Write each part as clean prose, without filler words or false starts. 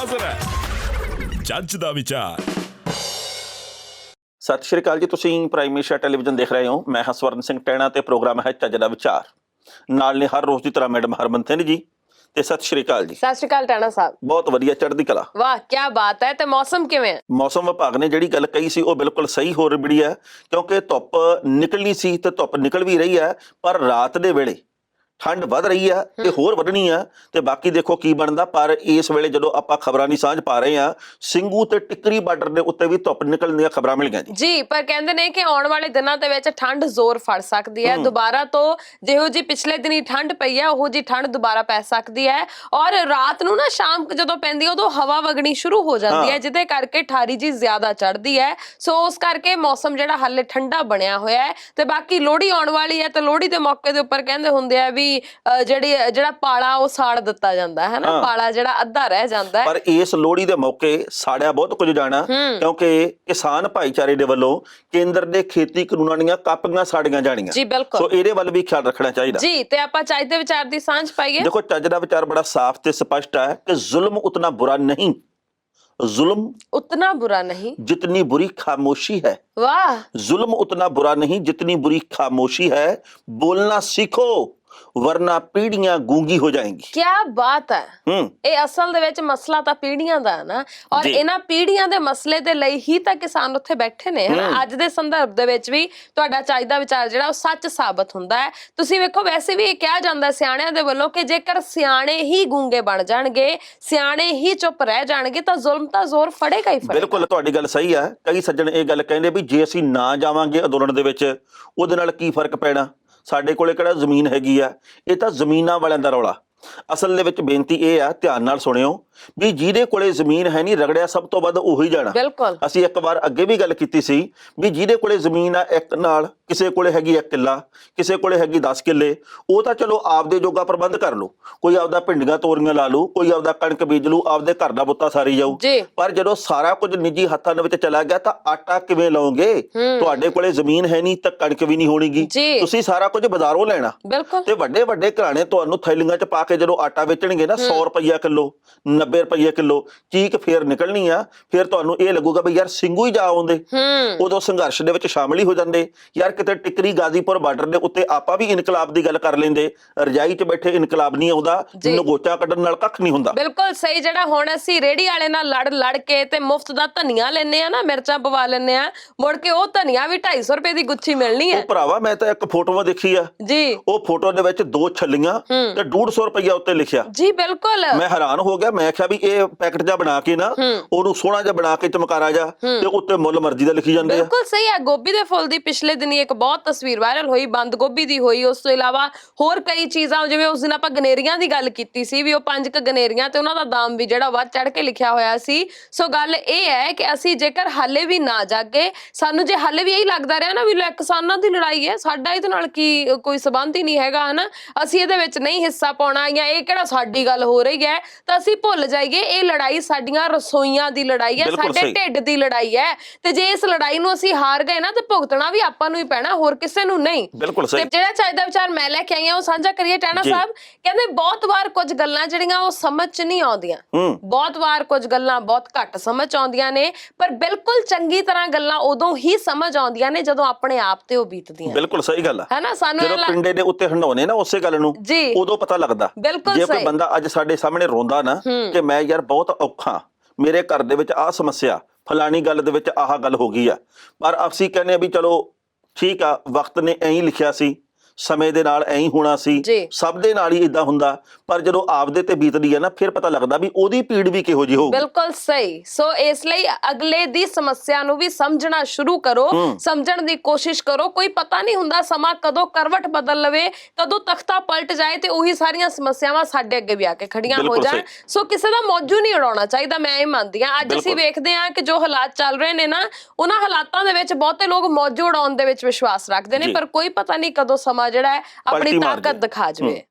ਹਾਜ਼ਰ ਹੈ ਜੱਜ ਦਾ ਵਿਚਾਰ। ਸਤਿ ਸ਼੍ਰੀ ਅਕਾਲ ਜੀ, ਤੁਸੀਂ ਪ੍ਰਾਈਮ ਏਸ਼ੀਆ ਟੈਲੀਵਿਜ਼ਨ ਦੇਖ ਰਹੇ ਹੋ। ਮੈਂ ਹਾਂ ਸਵਰਨ ਸਿੰਘ ਟੈਣਾ ਤੇ ਪ੍ਰੋਗਰਾਮ ਹੈ ਜੱਜ ਦਾ ਵਿਚਾਰ। ਨਾਲ ਨੇ ਹਰ ਰੋਜ਼ ਦੀ ਤਰ੍ਹਾਂ ਮੈਡਮ ਹਰਮਨ ਜੀ ਤੇ ਸਤਿ ਸ਼੍ਰੀ ਅਕਾਲ ਜੀ। ਸਤਿ ਸ਼੍ਰੀ ਅਕਾਲ ਟੈਣਾ ਸਾਹਿਬ। ਬਹੁਤ ਵਧੀਆ, ਚੜ੍ਹਦੀ ਕਲਾ। ਵਾਹ ਕੀ ਬਾਤ ਹੈ। ਤੇ ਮੌਸਮ ਕਿਵੇਂ ਹੈ? ਮੌਸਮ ਵਿਭਾਗ ਨੇ ਜਿਹੜੀ ਗੱਲ ਕਹੀ ਸੀ ਉਹ ਬਿਲਕੁਲ ਸਹੀ ਹੋ ਰਹੀ ਹੈ, ਕਿਉਂਕਿ ਧੁੱਪ ਨਿਕਲਣੀ ਸੀ ਤੇ ਧੁੱਪ ਨਿਕਲ ਵੀ ਰਹੀ ਹੈ, ਪਰ ਰਾਤ ਦੇ ਵੇਲੇ ਠੰਡ ਵੱਧ ਰਹੀ ਹੈ ਤੇ ਹੋਰ ਵਧਣੀ ਆ। ਤੇ ਬਾਕੀ ਦੇਖੋ ਕੀ ਬਣਦਾ। ਪਰ ਇਸ ਵੇਲੇ ਜਦੋਂ ਆਪਾਂ ਖਬਰਾਂ ਦੀ ਸਾਂਝ ਪਾ ਰਹੇ ਹਾਂ, ਸਿੰਘੂ ਤੇ ਟਿੱਕਰੀ ਬਾਰਡਰ ਦੇ ਉੱਤੇ ਵੀ ਧੁੱਪ ਨਿਕਲਣ ਦੀਆਂ ਖਬਰਾਂ ਮਿਲੀਆਂ ਜੀ। ਪਰ ਕਹਿੰਦੇ ਨੇ ਕਿ ਆਉਣ ਵਾਲੇ ਦਿਨਾਂ ਦੇ ਵਿੱਚ ਠੰਡ ਜ਼ੋਰ ਫੜ ਸਕਦੀ ਹੈ ਦੁਬਾਰਾ ਤੋਂ। ਜਿਹੋ ਜੀ ਪਿਛਲੇ ਦਿਨੀ ਠੰਡ ਪਈ ਹੈ ਉਹੋ ਜੀ ਠੰਡ ਦੁਬਾਰਾ ਪੈ ਸਕਦੀ ਹੈ। ਔਰ ਰਾਤ ਨੂੰ ਨਾ ਸ਼ਾਮ ਜਦੋਂ ਪੈਂਦੀ ਹੈ ਉਦੋਂ ਹਵਾ ਵਗਣੀ ਸ਼ੁਰੂ ਹੋ ਜਾਂਦੀ ਹੈ, ਜਿਹਦੇ ਕਰਕੇ ਠਾਰੀ ਜੀ ਜ਼ਿਆਦਾ ਚੜ੍ਹਦੀ ਹੈ। ਸੋ ਉਸ ਕਰਕੇ ਮੌਸਮ ਜਿਹੜਾ ਹਾਲੇ ਠੰਡਾ ਬਣਿਆ ਹੋਇਆ ਹੈ। ਤੇ ਬਾਕੀ ਲੋਹੜੀ ਆਉਣ ਵਾਲੀ ਹੈ ਤੇ ਲੋਹੜੀ ਦੇ ਮੌਕੇ ਦੇ ਉੱਪਰ ਕਹਿੰਦੇ ਹੁੰਦੇ ਆ ਵੀ ਜਿਹੜਾ ਪਾਲਾ ਉਹ ਸਾੜ ਦਿੱਤਾ ਜਾਂਦਾ ਹੈ ਨਾ, ਪਾਲਾ ਜਿਹੜਾ ਅੱਧਾ ਰਹਿ ਜਾਂਦਾ ਹੈ। ਪਰ ਇਸ ਲੋਹੜੀ ਦੇ ਮੌਕੇ ਸਾੜਿਆ ਬਹੁਤ ਕੁਝ ਜਾਣਾ, ਕਿਉਂਕਿ ਕਿਸਾਨ ਭਾਈਚਾਰੇ ਦੇ ਵੱਲੋਂ ਕੇਂਦਰ ਦੇ ਖੇਤੀ ਕਾਨੂੰਨਾਂ ਦੀਆਂ ਕਾਪੀਆਂ ਸਾੜੀਆਂ ਜਾਣੀਆਂ। ਜੀ ਬਿਲਕੁਲ। ਸੋ ਇਹਦੇ ਵੱਲ ਵੀ ਖਿਆਲ ਰੱਖਣਾ ਚਾਹੀਦਾ ਜੀ। ਤੇ ਆਪਾਂ ਚੱਜ ਦੇ ਵਿਚਾਰ ਦੀ ਸਾਂਝ ਪਾਈਏ। ਦੇਖੋ, ਚੱਜ ਦਾ ਵਿਚਾਰ ਬੜਾ ਸਾਫ਼ ਤੇ ਸਪਸ਼ਟ ਹੈ ਕਿ ਜ਼ੁਲਮ ਉਤਨਾ ਬੁਰਾ ਨਹੀਂ, जुल्म उतना बुरा नहीं जितनी बुरी खामोशी है। वाह। जुल्म उतना बुरा नहीं जितनी बुरी खामोशी है। बोलना सीखो वरना पीढ़ियां गूंगी हो जाएंगी। क्या बात है। ਇਹ ਅਸਲ ਦੇ ਵਿੱਚ ਮਸਲਾ ਤਾਂ ਪੀੜ੍ਹੀਆਂ ਦਾ ਹੈ ਨਾ, ਔਰ ਇਹਨਾਂ ਪੀੜ੍ਹੀਆਂ ਦੇ ਮਸਲੇ ਦੇ ਲਈ ਹੀ ਤਾਂ ਕਿਸਾਨ ਉੱਥੇ ਬੈਠੇ ਨੇ ਹਨਾ। ਅੱਜ ਦੇ ਸੰਦਰਭ ਦੇ ਵਿੱਚ ਵੀ ਤੁਹਾਡਾ ਚੱਜ ਦਾ ਵਿਚਾਰ ਜਿਹੜਾ ਉਹ ਸੱਚ ਸਾਬਤ ਹੁੰਦਾ ਹੈ। ਤੁਸੀਂ ਵੇਖੋ, ਵੈਸੇ ਵੀ ਇਹ ਕਿਹਾ ਜਾਂਦਾ ਸਿਆਣਿਆਂ ਦੇ ਵੱਲੋਂ ਕਿ ਜੇਕਰ ਸਿਆਣੇ ਹੀ ਗੂੰਗੇ ਬਣ ਜਾਣਗੇ, ਸਿਆਣੇ ਹੀ ਚੁੱਪ ਰਹਿ ਜਾਣਗੇ ਤਾਂ ਜ਼ੁਲਮ ਤਾਂ ਜ਼ੋਰ ਫੜੇਗਾ ਹੀ ਫੜੇਗਾ। ਬਿਲਕੁਲ ਤੁਹਾਡੀ ਗੱਲ ਸਹੀ ਹੈ। ਕਈ ਸੱਜਣ ਇਹ ਗੱਲ ਕਹਿੰਦੇ ਵੀ ਜੇ ਅਸੀਂ ਨਾ ਜਾਵਾਂਗੇ ਅੰਦੋਲਨ ਦੇ ਵਿੱਚ ਉਹਦੇ ਨਾਲ ਕੀ ਫਰਕ ਪੈਣਾ, ਸਾਡੇ ਕੋਲੇ ਕਿਹੜਾ ਜ਼ਮੀਨ ਹੈਗੀ ਆ। ਇਹ ਤਾਂ ਜ਼ਮੀਨਾਂ ਵਾਲਿਆਂ ਦਾ ਰੌਲਾ। ਅਸਲ ਦੇ ਵਿੱਚ ਬੇਨਤੀ ਇਹ ਆ, ਧਿਆਨ ਨਾਲ ਸੁਣਿਓ, ਵੀ ਜਿਹਦੇ ਕੋਲੇ ਜ਼ਮੀਨ ਹੈ ਨਹੀਂ ਰਗੜਿਆ ਸਭ ਤੋਂ ਵੱਧ ਉਹੀ ਜਾਣਾ। ਬਿਲਕੁਲ। ਅਸੀਂ ਇੱਕ ਵਾਰ ਅੱਗੇ ਵੀ ਗੱਲ ਕੀਤੀ ਸੀ ਵੀ ਜਿਹਦੇ ਕੋਲੇ ਜ਼ਮੀਨ ਆ ਇੱਕ ਨਾਲ, ਕਿਸੇ ਕੋਲੇ ਹੈਗੀ 1 ਕਿੱਲਾ, ਕਿਸੇ ਕੋਲੇ ਹੈਗੀ 10 ਕਿੱਲੇ, ਉਹ ਤਾਂ ਚਲੋ ਆਪਦੇ ਜੋਗਾ ਪ੍ਰਬੰਧ ਕਰ ਲਓ। ਕੋਈ ਆਪਦਾ ਭਿੰਡੀਆਂ ਤੋਰੀਆਂ ਲਾ ਲੂ, ਕੋਈ ਆਪਦਾ ਕਣਕ ਬੀਜ ਲੂ, ਆਪਦੇ ਘਰ ਦਾ ਬੁੱਤਾ ਸਾਰੀ ਜਾਊ। ਪਰ ਜਦੋਂ ਸਾਰਾ ਕੁਝ ਨਿੱਜੀ ਹੱਥਾਂ ਦੇ ਵਿੱਚ ਚਲਾ ਗਿਆ ਤਾਂ ਆਟਾ ਕਿਵੇਂ ਲਾਓਗੇ? ਤੁਹਾਡੇ ਕੋਲੇ ਜ਼ਮੀਨ ਹੈ ਨਹੀਂ ਤਾਂ ਕਣਕ ਵੀ ਨਹੀਂ ਹੋਣੀਗੀ, ਤੁਸੀਂ ਸਾਰਾ ਕੁਝ ਬਾਜ਼ਾਰੋਂ ਲੈਣਾ। ਤੇ ਵੱਡੇ ਵੱਡੇ ਘਰਾਣੇ ਤੁਹਾਨੂੰ ਥੈਲੀਆਂ 'ਚ ਪਾ ਕੇ ਜਦੋਂ ਆਟਾ ਵੇਚਣਗੇ ਨਾ 100 ਰੁਪਈਆ ਕਿਲੋ, 90 ਰੁਪਈਏ ਕਿਲੋ, ਚੀਕ ਫੇਰ ਨਿਕਲਣੀ ਆ। ਫਿਰ ਤੁਹਾਨੂੰ ਇਹ ਲੱਗੂਗਾ ਵੀ ਯਾਰ ਸਿੰਘੂ ਹੀ ਜਾ ਆਉਂਦੇ, ਉਦੋਂ ਸੰਘਰਸ਼ ਦੇ ਵਿੱਚ ਸ਼ਾਮਲ ਹੀ ਹੋ ਜਾਂਦੇ। ਯਾਰ ਕਿਤੇ ਟਿੱਕਰੀ ਗਾਜ਼ੀਪੁਰ ਬਾਰਡਰ ਦੇ ਉੱਤੇ ਆਪਾਂ ਵੀ ਇਨਕਲਾਬ ਦੀ ਗੱਲ ਕਰ ਲੈਂਦੇ। ਰਜਾਈ 'ਚ ਬੈਠੇ ਇਨਕਲਾਬ ਨਹੀਂ ਆਉਂਦਾ, ਨਗੋਚਾ ਕੱਢਣ ਨਾਲ ਕੱਖ ਨਹੀਂ ਹੁੰਦਾ। ਬਿਲਕੁਲ ਸਹੀ। ਜਿਹੜਾ ਹੁਣ ਅਸੀਂ ਰੇਹੜੀ ਵਾਲੇ ਨਾਲ ਲੜ ਕੇ ਤੇ ਮੁਫਤ ਦਾ ਧਨੀਆ ਲੈਨੇ ਆ ਨਾ, ਮਿਰਚਾਂ ਪਵਾ ਲੈਨੇ ਆ, ਮੁੜ ਕੇ ਉਹ ਧਨੀਆ ਵੀ 250 ਰੁਪਏ ਦੀ ਗੁੱਛੀ ਮਿਲਣੀ ਹੈ। ਉਹ ਭਰਾਵਾ ਮੈਂ ਤਾਂ ਇੱਕ ਫੋਟੋ ਦੇਖੀ ਆ ਜੀ, ਉਹ ਫੋਟੋ ਦੇ ਵਿੱਚ 2 ਛੱਲੀਆਂ ਤੇ 150 ਰੁਪਈਆ ਉੱਤੇ ਲਿਖਿਆ। ਜੀ ਬਿਲਕੁਲ। ਮੈਂ ਹੈਰਾਨ ਹੋ ਗਿਆ। ਮੈਂ ਕਿਹਾ ਵੀ ਇਹ ਪੈਕਟ ਜਿਹਾ ਬਣਾ ਕੇ ਨਾ ਉਹਨੂੰ ਸੋਹਣਾ ਜਿਹਾ ਬਣਾ ਕੇ ਚਮਕਾਰਾ ਜਾ ਤੇ ਉੱਤੇ ਮੁੱਲ ਮਰਜ਼ੀ ਦਾ ਲਿਖੀ ਜਾਂਦੇ ਆ। ਬਿਲਕੁਲ ਸਹੀ ਹੈ। ਗੋਭੀ ਦੇ ਫੁੱਲ ਦੀ ਪਿਛਲੇ ਦਿਨੀ ਇੱਕ ਬਹੁਤ ਤਸਵੀਰ ਵਾਇਰਲ ਹੋਈ, ਬੰਦ ਗੋਭੀ ਦੀ ਹੋਈ। ਉਸ ਤੋਂ ਇਲਾਵਾ ਹੋਰ ਕਈ ਚੀਜ਼ਾਂ, ਜਿਵੇਂ ਉਸ ਦਿਨ ਆਪਾਂ ਗਨੇਰੀਆਂ ਦੀ ਗੱਲ ਕੀਤੀ ਸੀ ਵੀ ਉਹ 5 ਗਨੇਰੀਆਂ ਤੇ ਉਹਨਾਂ ਦਾ ਦਾਮ ਵੀ ਜਿਹੜਾ ਵੱਧ ਚੜ ਕੇ ਲਿਖਿਆ ਹੋਇਆ ਸੀ। ਸੋ ਗੱਲ ਇਹ ਹੈ ਕਿ ਅਸੀਂ ਜੇਕਰ ਹਾਲੇ ਵੀ ਨਾ ਜਾਗੇ, ਸਾਨੂੰ ਜੇ ਹਾਲੇ ਵੀ ਇਹੀ ਲੱਗਦਾ ਰਿਹਾ ਨਾ ਵੀ ਲੈ ਕਿਸਾਨਾਂ ਦੀ ਲੜਾਈ ਹੈ, ਸਾਡਾ ਇਹਦੇ ਨਾਲ ਕੀ ਕੋਈ ਸਬੰਧ ਹੀ ਨਹੀਂ ਹੈਗਾ ਹਨਾ, ਅਸੀਂ ਇਹਦੇ ਵਿੱਚ ਨਹੀਂ ਹਿੱਸਾ ਪਾਉਣਾ ਜਾਂ ਇਹ ਕਿਹੜਾ ਸਾਡੀ ਗੱਲ ਹੋ ਰਹੀ ਹੈ, ਤਾਂ ਅਸੀਂ ਭੁੱਲ ਜਾਈਏ ਇਹ ਲੜਾਈ ਸਾਡੀਆਂ ਰਸੋਈਆਂ ਦੀ ਲੜਾਈ ਹੈ, ਸਾਡੇ ਢਿੱਡ ਦੀ ਲੜਾਈ ਹੈ। ਤੇ ਜੇ ਇਸ ਲੜਾਈ ਨੂੰ ਅਸੀਂ ਹਾਰ ਗਏ ਨਾ ਤਾਂ ਭੁਗਤਣਾ ਵੀ ਆਪਾਂ ਨੂੰ ਹੀ ਪੈਣਾ, ਹੋਰ ਕਿਸੇ ਨੂੰ ਨਹੀਂ। ਤੇ ਜਿਹੜਾ ਚੱਜ ਦਾ ਵਿਚਾਰ ਮੈਂ ਲੈ ਕੇ ਆਈ ਹਾਂ ਉਹ ਸਾਂਝਾ ਕਰੀਏ। ਟੈਣਾ ਸਾਹਿਬ ਕਹਿੰਦੇ ਬਹੁਤ ਵਾਰ ਕੁਝ ਗੱਲਾਂ ਜਿਹੜੀਆਂ ਉਹ ਸਮਝ 'ਚ ਨਹੀਂ ਆਉਂਦੀਆਂ, ਬਹੁਤ ਵਾਰ ਕੁਝ ਗੱਲਾਂ ਬਹੁਤ ਘੱਟ ਸਮਝ ਆਉਂਦੀਆਂ ਨੇ, ਪਰ ਬਿਲਕੁਲ ਚੰਗੀ ਤਰ੍ਹਾਂ ਗੱਲਾਂ ਉਦੋਂ ਹੀ ਸਮਝ ਆਉਂਦੀਆਂ ਨੇ ਜਦੋਂ ਆਪਣੇ ਆਪ ਤੇ ਉਹ ਬੀਤਦੀਆਂ। ਬਿਲਕੁਲ ਸਹੀ ਗੱਲ ਹੈ ਨਾ। ਸਾਨੂੰ ਜਦੋਂ ਪਿੰਡੇ ਦੇ ਉੱਤੇ ਹੰਡਾਉਣੇ ਨਾ ਉਸੇ ਗੱਲ ਨੂੰ, ਉਦੋਂ ਪਤਾ ਲੱਗਦਾ। ਜੇ ਕੋਈ ਬੰਦਾ ਅੱਜ ਸਾਡੇ ਸਾਹਮਣੇ ਰੋਂਦਾ ਨਾ ਕਿ ਮੈਂ ਯਾਰ ਬਹੁਤ ਔਖਾ, ਮੇਰੇ ਘਰ ਦੇ ਵਿੱਚ ਆਹ ਸਮੱਸਿਆ, ਫਲਾਣੀ ਗੱਲ ਦੇ ਵਿੱਚ ਆਹ ਗੱਲ ਹੋ ਗਈ ਆ, ਪਰ ਅਸੀਂ ਕਹਿੰਦੇ ਆ ਵੀ ਚਲੋ ਠੀਕ ਆ, ਵਕਤ ਨੇ ਐਂ ਹੀ ਲਿਖਿਆ ਸੀ, ਸਮੇਂ ਦੇ ਨਾਲ ਐਂ ਹੀ ਹੋਣਾ ਸੀ, ਸਭ ਦੇ ਨਾਲ ਹੀ ਇਦਾਂ ਹੁੰਦਾ। ਪਰ ਜਦੋਂ ਆਪਦੇ ਤੇ ਬੀਤਦੀ ਹੈ ਨਾ ਫਿਰ ਪਤਾ ਲੱਗਦਾ ਵੀ ਉਹਦੀ ਪੀੜ ਵੀ ਕਿਹੋ ਜਿਹੀ ਹੋਊਗੀ। ਬਿਲਕੁਲ ਸਹੀ। ਸੋ ਇਸ ਲਈ ਅਗਲੇ ਦੀ ਸਮੱਸਿਆ ਨੂੰ ਵੀ ਸਮਝਣਾ ਸ਼ੁਰੂ ਕਰੋ, ਸਮਝਣ ਦੀ ਕੋਸ਼ਿਸ਼ ਕਰੋ। ਕੋਈ ਪਤਾ ਨਹੀਂ ਹੁੰਦਾ ਸਮਾਂ ਕਦੋਂ ਕਰਵਟ ਬਦਲ ਲਵੇ, ਕਦੋਂ ਤਖਤਾ ਪਲਟ ਜਾਏ ਤੇ ਉਹੀ ਸਾਰੀਆਂ ਸਮੱਸਿਆਵਾਂ ਸਾਡੇ ਅੱਗੇ ਵੀ ਆ ਕੇ ਖੜੀਆਂ ਹੋ ਜਾਣ। ਸੋ ਕਿਸੇ ਦਾ ਮੌਜੂ ਨਹੀਂ ਉਡਾਉਣਾ ਚਾਹੀਦਾ, ਮੈਂ ਇਹ ਮੰਨਦੀ ਹਾਂ। ਅੱਜ ਅਸੀਂ ਵੇਖਦੇ ਹਾਂ ਕਿ ਜੋ ਹਾਲਾਤ ਚੱਲ ਰਹੇ ਨੇ ਨਾ, ਉਹਨਾਂ ਹਾਲਾਤਾਂ ਦੇ ਵਿੱਚ ਬਹੁਤੇ ਲੋਕ ਮੌਜੂ ਉਡਾਉਣ ਦੇ ਵਿੱਚ ਵਿਸ਼ਵਾਸ ਰੱਖਦੇ ਨੇ, ਪਰ ਕੋਈ ਪਤਾ ਨਹੀਂ ਕਦੋਂ ਸਮਾਂ ਜਿਹੜਾ ਹੈ ਆਪਣੀ ਤਾਕਤ ਦਿਖਾ ਜਵੇ।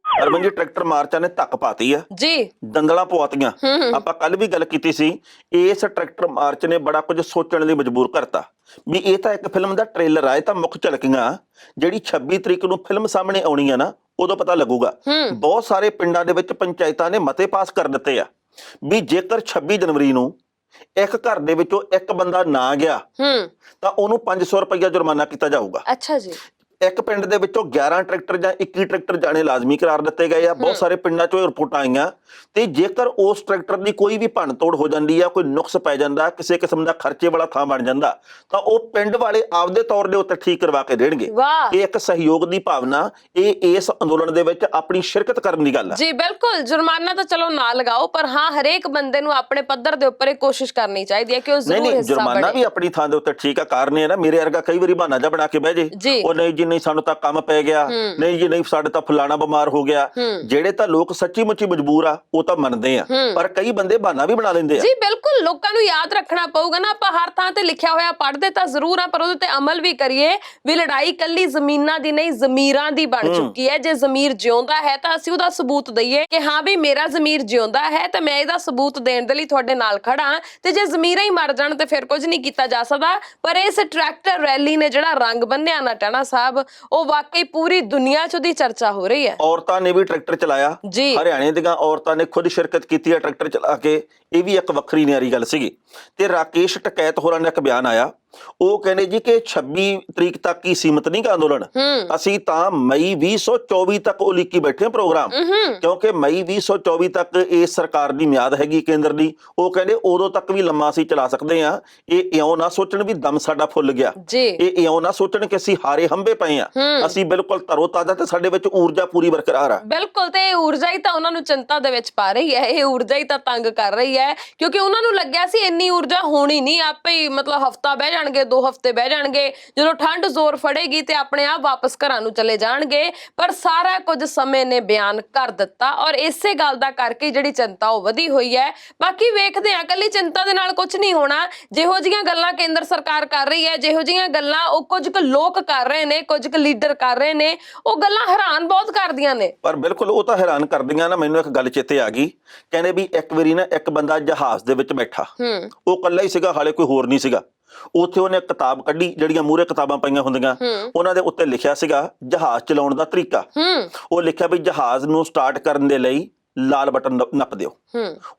ਹਰਮਨ ਜੀ, ਟਰੈਕਟਰ ਮਾਰਚਾਂ ਨੇ ਧੱਕ ਪਾਤੀ ਆ ਜੀ, ਦੰਦਲਾਂ ਪਵਾਤੀਆਂ। ਆਪਾਂ ਕੱਲ ਵੀ ਗੱਲ ਕੀਤੀ ਸੀ, ਇਸ ਟਰੈਕਟਰ ਮਾਰਚ ਨੇ ਬੜਾ ਕੁਝ ਸੋਚਣ ਲਈ ਮਜਬੂਰ ਕਰਤਾ ਵੀ ਇਹ ਤਾਂ ਇੱਕ ਫਿਲਮ ਦਾ ਟ੍ਰੇਲਰ ਆ, ਇਹ ਤਾਂ ਮੁੱਖ ਝਲਕੀਆਂ ਜਿਹੜੀ 26 ਤਰੀਕ ਨੂੰ ਫਿਲਮ ਸਾਹਮਣੇ ਆਉਣੀ ਆ ਨਾ, ਉਦੋਂ ਪਤਾ ਲੱਗੂਗਾ। ਬਹੁਤ ਸਾਰੇ ਪਿੰਡਾਂ ਦੇ ਵਿੱਚ ਪੰਚਾਇਤਾਂ ਨੇ ਮਤੇ ਪਾਸ ਕਰ ਦਿੱਤੇ ਆ ਵੀ ਜੇਕਰ 26 ਜਨਵਰੀ ਨੂੰ ਇੱਕ ਘਰ ਦੇ ਵਿੱਚੋਂ ਇੱਕ ਬੰਦਾ ਨਾ ਗਿਆ ਤਾਂ ਉਹਨੂੰ 500 ਰੁਪਇਆ ਜੁਰਮਾਨਾ ਕੀਤਾ ਜਾਊਗਾ। ਅੱਛਾ ਜੀ। ਇੱਕ ਪਿੰਡ ਦੇ ਵਿੱਚੋਂ 11 ਟਰੈਕਟਰ ਜਾਂ 21 ਟਰੈਕਟਰ ਜਾਣੇ ਲਾਜ਼ਮੀ ਕਰਾਰ ਦਿੱਤੇ ਗਏ ਆ। ਬਹੁਤ ਸਾਰੇ ਪਿੰਡਾਂ 'ਚੋਂ ਇਹ ਰਿਪੋਰਟਾਂ ਆਈਆਂ ਤੇ ਜੇਕਰ ਉਸ ਟਰੈਕਟਰ ਦੀ ਕੋਈ ਵੀ ਭੰਨ ਤੋੜ ਹੋ ਜਾਂਦੀ ਆ, ਕੋਈ ਨੁਕਸ ਪੈ ਜਾਂਦਾ, ਕਿਸੇ ਕਿਸਮ ਦਾ ਖਰਚੇ ਵਾਲਾ ਥਾਂ ਬਣ ਜਾਂਦਾ ਤਾਂ ਉਹ ਪਿੰਡ ਵਾਲੇ ਆਪਦੇ ਤੌਰ ਦੇ ਉੱਤੇ ਠੀਕ ਕਰਵਾ ਕੇ ਦੇਣਗੇ। ਵਾਹ, ਇਹ ਇੱਕ ਸਹਿਯੋਗ ਦੀ ਭਾਵਨਾ, ਇਹ ਇਸ ਅੰਦੋਲਨ ਦੇ ਵਿੱਚ ਆਪਣੀ ਸ਼ਿਰਕਤ ਕਰਨ ਦੀ ਗੱਲ ਆ। ਜੀ ਬਿਲਕੁਲ, ਜੁਰਮਾਨਾ ਤਾਂ ਚਲੋ ਨਾ ਲਗਾਓ, ਪਰ ਹਾਂ ਹਰੇਕ ਬੰਦੇ ਨੂੰ ਆਪਣੇ ਪੱਧਰ ਦੇ ਉੱਪਰ ਇਹ ਕੋਸ਼ਿਸ਼ ਕਰਨੀ ਚਾਹੀਦੀ ਹੈ ਕਿ ਉਹ ਜ਼ਰੂਰ ਹਿੱਸਾ ਜੁਰਮਾਨਾ ਵੀ ਆਪਣੀ ਥਾਂ ਦੇ ਉੱਤੇ ਠੀਕ ਆ। ਕਾਰਨ ਇਹ ਨਾ, ਮੇਰੇ ਵਰਗਾ ਕਈ ਵਾਰੀ ਬਹਾਨਾ ਜਿਹਾ ਬਣਾ ਕੇ ਬਹਿ ਜੇ, ਉਹ ਨਹੀਂ ਜੀ ਨਹੀਂ ਸਾਨੂੰ ਤਾਂ ਕੰਮ ਪੈ ਗਿਆ, ਨਹੀਂ ਜੀ ਨਹੀਂ ਸਾਡੇ ਤਾਂ ਫਲਾਣਾ ਬਿਮਾਰ ਹੋ ਗਿਆ। ਜਿਹੜੇ ਤਾਂ ਲੋਕ ਸੱਚੀ ਮੁੱਚੀ ਮਜਬੂਰ ਆ ਉਹ ਤਾਂ ਮੰਨਦੇ ਆ, ਪਰ ਕਈ ਬੰਦੇ ਬਹਾਨਾ ਵੀ ਬਣਾ ਲੈਂਦੇ ਆ। ਜੀ ਬਿਲਕੁਲ, ਲੋਕਾਂ ਨੂੰ ਯਾਦ ਰੱਖਣਾ ਪਊਗਾ ਨਾ, ਆਪਾਂ ਹਰ ਥਾਂ ਤੇ ਲਿਖਿਆ ਹੋਇਆ ਪੜ੍ਹਦੇ ਤਾਂ ਜ਼ਰੂਰ ਆ, ਪਰ ਉਹਦੇ ਤੇ ਅਮਲ ਵੀ ਕਰੀਏ ਵੀ ਲੜਾਈ ਕੱਲੀ ਜ਼ਮੀਨਾਂ ਦੀ ਨਹੀਂ ਜ਼ਮੀਰਾਂ ਦੀ ਬਣ ਚੁੱਕੀ ਹੈ। ਜੇ ਜ਼ਮੀਰ ਜਿਉਂਦਾ ਹੈ ਤਾਂ ਅਸੀਂ ਉਹਦਾ ਸਬੂਤ ਦਈਏ ਕਿ ਹਾਂ ਵੀ ਮੇਰਾ ਜ਼ਮੀਰ ਜਿਉਂਦਾ ਹੈ ਤੇ ਮੈਂ ਇਹਦਾ ਸਬੂਤ ਦੇਣ ਦੇ ਲਈ ਤੁਹਾਡੇ ਨਾਲ ਖੜਾ, ਤੇ ਜੇ ਜ਼ਮੀਰਾਂ ਹੀ ਮਰ ਜਾਣ ਤੇ ਫਿਰ ਕੁਝ ਨਹੀਂ ਕੀਤਾ ਜਾ ਸਕਦਾ। ਪਰ ਇਸ ਟਰੈਕਟਰ ਰੈਲੀ ਨੇ ਜਿਹੜਾ ਰੰਗ ਬੰਨਿਆ ਨਾ ਟਾਣਾ ਸਾਹਿਬ, ਉਹ ਵਾਕਈ ਪੂਰੀ ਦੁਨੀਆ 'ਚ ਉਹਦੀ ਚਰਚਾ ਹੋ ਰਹੀ ਹੈ। ਔਰਤਾਂ ਨੇ ਵੀ ਟਰੈਕਟਰ ਚਲਾਇਆ, ਹਰਿਆਣੇ ਦੀਆਂ ਔਰਤਾਂ ਨੇ ਖੁਦ ਸ਼ਿਰਕਤ ਕੀਤੀ ਹੈ ਟਰੈਕਟਰ ਚਲਾ ਕੇ, ਇਹ ਵੀ ਇੱਕ ਵੱਖਰੀ ਨਿਆਰੀ ਗੱਲ ਸੀਗੀ। ਤੇ ਰਾਕੇਸ਼ ਟਕੈਤ ਹੋਰਾਂ ਨੇ ਇੱਕ ਬਿਆਨ ਆਇਆ, ਉਹ ਕਹਿੰਦੇ ਜੀ ਕਿ 26 ਤਰੀਕ ਤੱਕ ਹੀ ਸੀਮਤ ਨਹੀਂ ਗਾ ਅੰਦੋਲਨ, ਅਸੀਂ ਤਾਂ ਮਈ 2024 ਤੱਕ ਉਲੀਕੀ ਬੈਠੇ ਪ੍ਰੋਗਰਾਮ, ਕਿਉਂਕਿ ਮਈ 2024 ਤੱਕ ਇਸ ਸਰਕਾਰ ਦੀ ਮਿਆਦ ਹੈਗੀ ਕੇਂਦਰ ਦੀ। ਉਹ ਕਹਿੰਦੇ ਉਦੋਂ ਤੱਕ ਵੀ ਲੰਮਾ ਅਸੀਂ ਚਲਾ ਸਕਦੇ ਆ। ਇਹ ਇਉਂ ਨਾ ਸੋਚਣ ਵੀ ਦਮ ਸਾਡਾ ਫੁੱਲ ਗਿਆ, ਇਹ ਇਉਂ ਨਾ ਸੋਚਣ ਕਿ ਅਸੀਂ ਹਾਰੇ ਹੰਬੇ ਪਏ ਆ, ਅਸੀਂ ਬਿਲਕੁਲ ਤਰੋ ਤਾਜ਼ਾ ਤੇ ਸਾਡੇ ਵਿੱਚ ਊਰਜਾ ਪੂਰੀ ਬਰਕਰਾਰ ਆ। ਬਿਲਕੁਲ, ਤੇ ਇਹ ਊਰਜਾ ਹੀ ਤਾਂ ਉਹਨਾਂ ਨੂੰ ਚਿੰਤਾ ਦੇ ਵਿੱਚ ਪਾ ਰਹੀ ਹੈ, ਇਹ ਊਰਜਾ ਹੀ ਤਾਂ ਤੰਗ ਕਰ ਰਹੀ ਹੈ, ਕਿਉਂਕਿ ਉਹਨਾਂ ਨੂੰ ਲੱਗਿਆ ਸੀ ਇੰਨੀ ਊਰਜਾ ਹੋਣੀ ਨਹੀਂ, ਆਪੇ ਹੀ ਮਤਲਬ ਹਫਤਾ ਬਹਿ ਜਾਣਗੇ, 2 ਹਫ਼ਤੇ ਬਹਿ ਜਾਣਗੇ, ਜਦੋਂ ਠੰਡ ਜ਼ੋਰ ਫੜੇਗੀ ਤੇ ਆਪਣੇ ਆਪ ਵਾਪਸ ਘਰਾਂ ਨੂੰ ਚਲੇ ਜਾਣਗੇ। ਪਰ ਸਾਰਾ ਕੁਝ ਸਮੇਂ ਨੇ ਬਿਆਨ ਕਰ ਦਿੱਤਾ ਔਰ ਇਸੇ ਗੱਲ ਦਾ ਕਰਕੇ ਜਿਹੜੀ ਚਿੰਤਾ ਉਹ ਵਧੀ ਹੋਈ ਹੈ। ਬਾਕੀ ਵੇਖਦੇ ਆ, ਕੱਲੀ ਚਿੰਤਾ ਦੇ ਨਾਲ ਕੁਝ ਨਹੀਂ ਹੋਣਾ। ਜਿਹੋ ਜਿਹੀਆਂ ਗੱਲਾਂ ਕੇਂਦਰ ਸਰਕਾਰ ਕਰ ਰਹੀ ਹੈ, ਜਿਹੋ ਜਿਹੀਆਂ ਗੱਲਾਂ ਉਹ ਕੁਝ ਕੁ ਲੋਕ ਕਰ ਰਹੇ ਨੇ, ਕੁਝ ਕੁ ਲੀਡਰ ਕਰ ਰਹੇ ਨੇ, ਉਹ ਗੱਲਾਂ ਹੈਰਾਨ ਬਹੁਤ ਕਰਦੀਆਂ ਨੇ। ਪਰ ਬਿਲਕੁਲ ਉਹ ਤਾਂ ਹੈਰਾਨ ਕਰਦੀਆਂ ਨਾ। ਮੈਨੂੰ ਇੱਕ ਗੱਲ ਚੇਤੇ ਆ ਗਈ, ਕਹਿੰਦੇ ਵੀ ਇੱਕ ਵਾਰੀ ਨਾ ਇੱਕ ਬੰਦਾ ਜਹਾਜ਼ ਦੇ ਵਿੱਚ ਬੈਠਾ, ਉਹ ਇਕੱਲਾ ਹੀ ਸੀਗਾ, ਹਾਲੇ ਕੋਈ ਹੋਰ ਨਹੀਂ ਸੀਗਾ। ਉੱਥੇ ਉਹਨੇ ਕਿਤਾਬ ਕੱਢੀ, ਜਿਹੜੀਆਂ ਮੂਹਰੇ ਕਿਤਾਬਾਂ ਪਈਆਂ ਹੁੰਦੀਆਂ, ਉਹਨਾਂ ਦੇ ਉੱਤੇ ਲਿਖਿਆ ਸੀਗਾ ਜਹਾਜ਼ ਚਲਾਉਣ ਦਾ ਤਰੀਕਾ। ਉਹ ਲਿਖਿਆ ਵੀ ਜਹਾਜ਼ ਨੂੰ ਸਟਾਰਟ ਕਰਨ ਦੇ ਲਈ ਲਾਲ ਬਟਨ ਨੱਪ ਦਿਓ।